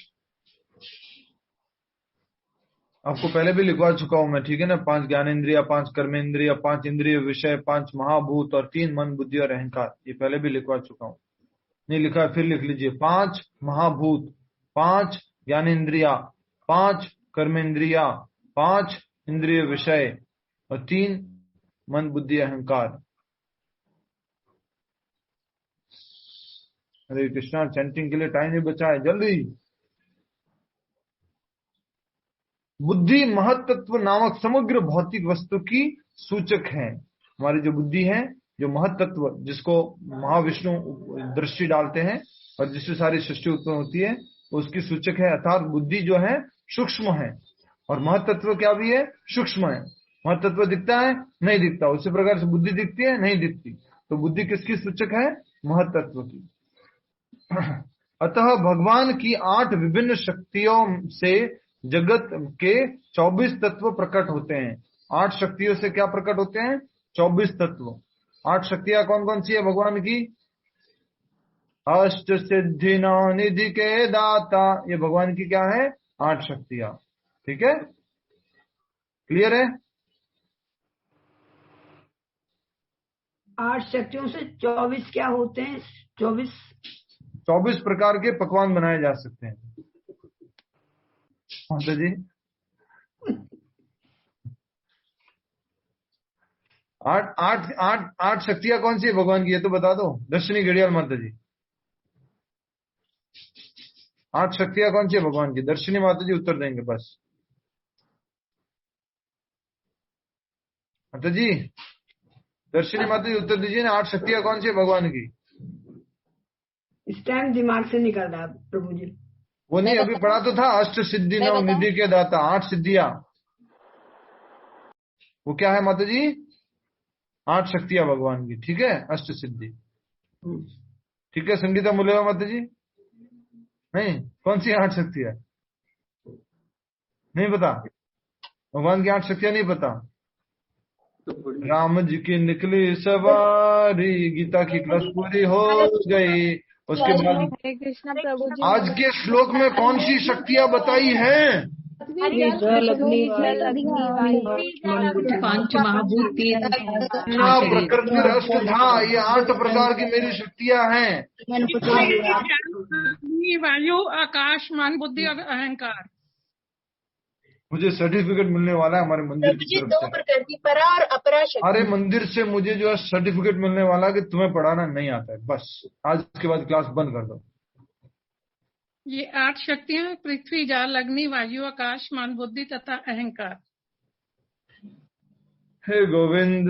आपको पहले भी लिखवा चुका हूं मैं, ठीक है ना? 5 ज्ञानेंद्रिया, 5 कर्मेंद्रिया, 5 इंद्रिय विषय, 5 महाभूत और 3 मन बुद्धि और अहंकार। ये पहले भी लिखवा चुका हूं, नहीं लिखा है फिर लिख लीजिए। 5 महाभूत, 5 ज्ञानेंद्रिया, 5 कर्मेंद्रिया, 5 इंद्रिय विषय और 3 मन बुद्धि अहंकार। हरे कृष्णा। चैंटिंग के लिए टाइम नहीं बचा है, जल्दी। बुद्धि महत्त्व नामक समग्र भौतिक वस्तु की सूचक है। हमारी जो बुद्धि है, जो महत्त्व, जिसको महाविष्णु दृष्टि डालते हैं और जिससे सारी सृष्टि उत्पन्न होती है, उसकी सूचक है। अर्थात बुद्धि जो है सूक्ष्म है और महत्त्व क्या भी है? सूक्ष्म है। महत्त्व दिखता है? नहीं दिखता। उसी प्रकार से बुद्धि दिखती है? नहीं दिखती। तो बुद्धि किसकी सूचक है? महत्त्व की। अतः भगवान की 8 विभिन्न शक्तियों से जगत के 24 तत्व प्रकट होते हैं। 8 शक्तियों से क्या प्रकट होते हैं? 24 तत्व। 8 शक्तियां कौन कौन सी है भगवान की? अष्ट सिद्धि नौ निधि के दाता, ये भगवान की क्या है? 8 शक्तियां। ठीक है, क्लियर है? 8 शक्तियों से 24 क्या होते हैं? 24 प्रकार के पकवान बनाए जा सकते हैं। माता जी, 8 शक्तियां कौन सी है भगवान की, ये तो बता दो। दर्शनी घड़ियाल माता जी, 8 शक्तियां कौन सी है भगवान की? दर्शनी माता जी उत्तर देंगे बस। माता जी, दर्शनी माता जी उत्तर दीजिए ना, 8 शक्तियां कौन सी है भगवान की? इस टाइम दिमाग से निकल रहा प्रभु जी। वो नहीं, अभी पढ़ा तो था, अष्ट सिद्धि नौ निधि के दाता, 8 सिद्धियां। वो क्या है माता जी? 8 शक्तियां भगवान की। ठीक है, अष्ट सिद्धि। ठीक है, संगीता मुलेवा माता जी? नहीं, कौन सी 8 शक्तियां? नहीं पता भगवान की 8 शक्तियां? नहीं पता। राम जी की निकली सवारी, गीता की क्लास पूरी हो गई। उसके बाद हरे कृष्णा प्रभु जी। आज के श्लोक में कौन सी शक्तियां बताई हैं? पांच महाभूत, प्रकृति अष्टधा, ये 8 प्रकार की मेरी शक्तियां हैं। वायु, आकाश, मन, बुद्धि और अहंकार। मुझे सर्टिफिकेट मिलने वाला है हमारे मंदिर की तरफ से। प्रकार की परा और अपरा शक्ति। अरे मंदिर से मुझे जो है सर्टिफिकेट मिलने वाला है कि तुम्हें पढ़ाना नहीं आता है। बस आज के बाद क्लास बंद कर दो। ये 8 शक्तियां पृथ्वी, जल, अग्नि, वायु, आकाश, मन, बुद्धि तथा अहंकार। हे गोविंद।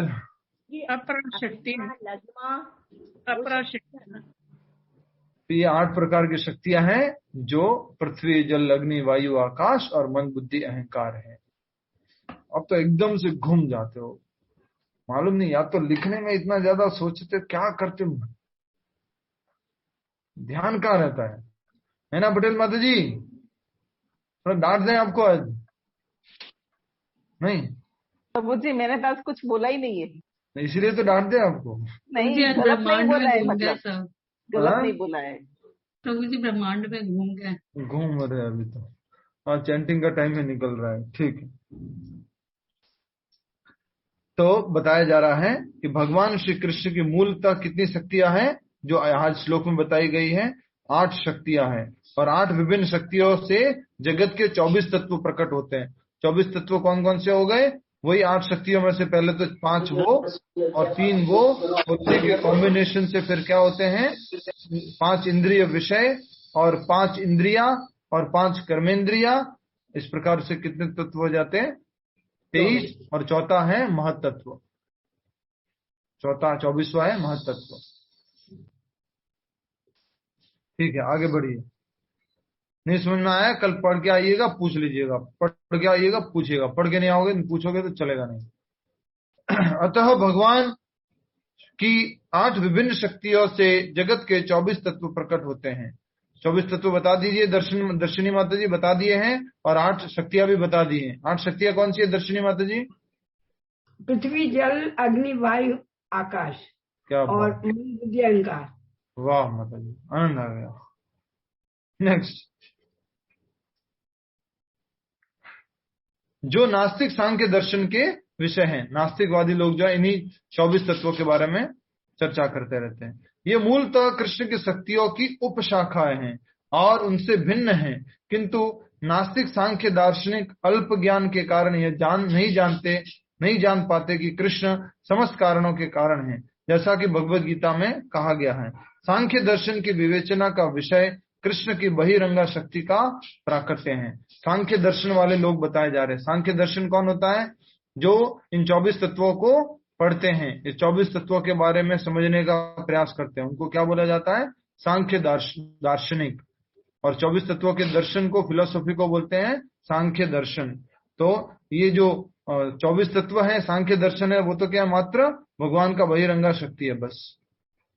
अपरा शक्ति, अपरा शक्ति। ये 8 प्रकार की शक्तियां हैं जो पृथ्वी, जल, अग्नि, वायु, आकाश और मन, बुद्धि, अहंकार है। अब तो एकदम से घूम जाते हो, मालूम नहीं, या तो लिखने में इतना ज्यादा सोचते, क्या करते हो, ध्यान कहाँ रहता है ना पटेल माता जी? थोड़ा डांट दें आपको आज? नहीं प्रभु जी, मैंने तो आज कुछ बोला ही नहीं है, इसीलिए तो डांट दें आपको। नहीं, गलत नहीं बोला है, मतलब गलत नहीं बोला है प्रभु जी। ब्रह्मांड में घूम गए, घूम रहे अभी तो। हाँ, चैंटिंग का टाइम ही निकल रहा है। ठीक है, तो बताया जा रहा है कि भगवान श्री कृष्ण की मूलतः कितनी शक्तियां हैं जो आज श्लोक में बताई गई है? 8 शक्तियां हैं। और 8 विभिन्न शक्तियों से जगत के 24 तत्व प्रकट होते हैं। 24 तत्व कौन कौन से हो गए? वही 8 शक्तियों में से पहले तो 5 वो और 3 वो, उसी के कॉम्बिनेशन से फिर क्या होते हैं? 5 इंद्रिय विषय और 5 इंद्रिया और 5 कर्मेंद्रिया। इस प्रकार से कितने तत्व हो जाते हैं? 23। और चौथा है महत्त्व। 24वां है महतत्व। ठीक है, आगे बढ़िए। नहीं समझ में आया, कल पढ़ के आइएगा, पूछ लीजिएगा, पढ़ के आइएगा, पूछिएगा, पढ़ के नहीं आओगे, पूछोगे तो चलेगा नहीं। अतः भगवान की 8 विभिन्न शक्तियों से जगत के 24 तत्व प्रकट होते हैं। 24 तत्व बता दीजिए, दर्शनी माता जी बता दिए हैं, और 8 शक्तियां भी बता दी हैं। 8 शक्तियां कौन सी है दर्शनी माता जी? पृथ्वी, जल, अग्नि, वायु, आकाश। क्या और मन, बुद्धि, अहंकार। वाह माता जी, आनंद आ गया। नेक्स्ट, जो नास्तिक सांख्य दर्शन के विषय हैं। नास्तिकवादी लोग जो है इन्हीं 24 तत्वों के बारे में चर्चा करते रहते हैं। ये मूलतः कृष्ण की शक्तियों की उपशाखाएं हैं और उनसे भिन्न हैं, किंतु नास्तिक सांख्य दार्शनिक अल्प ज्ञान के कारण यह नहीं जान पाते कि कृष्ण समस्त कारणों के कारण हैं, जैसा कि भगवद गीता में कहा गया है। सांख्य दर्शन की विवेचना का विषय कृष्ण की बहिरंगा शक्ति का प्राकट्य है। सांख्य दर्शन वाले लोग बताए जा रहे हैं। सांख्य दर्शन कौन होता है? जो इन 24 तत्वों को पढ़ते हैं, इस 24 तत्वों के बारे में समझने का प्रयास करते हैं, उनको क्या बोला जाता है? सांख्य दार्शनिक। और 24 तत्वों के दर्शन को, फिलोसॉफी को बोलते हैं सांख्य दर्शन। तो ये जो 24 तत्व है, सांख्य दर्शन है, वो तो क्या मात्र भगवान का बहिरंगा शक्ति है, बस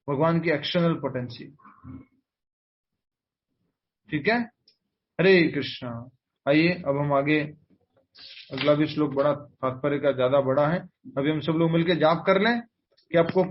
भगवान की एक्सटर्नल पोटेंसी। ठीक है, हरे कृष्णा। आइए अब हम आगे, अगला भी श्लोक बड़ा तात्पर्य का ज्यादा बड़ा है। अभी हम सब लोग मिलकर जाप कर लें कि आपको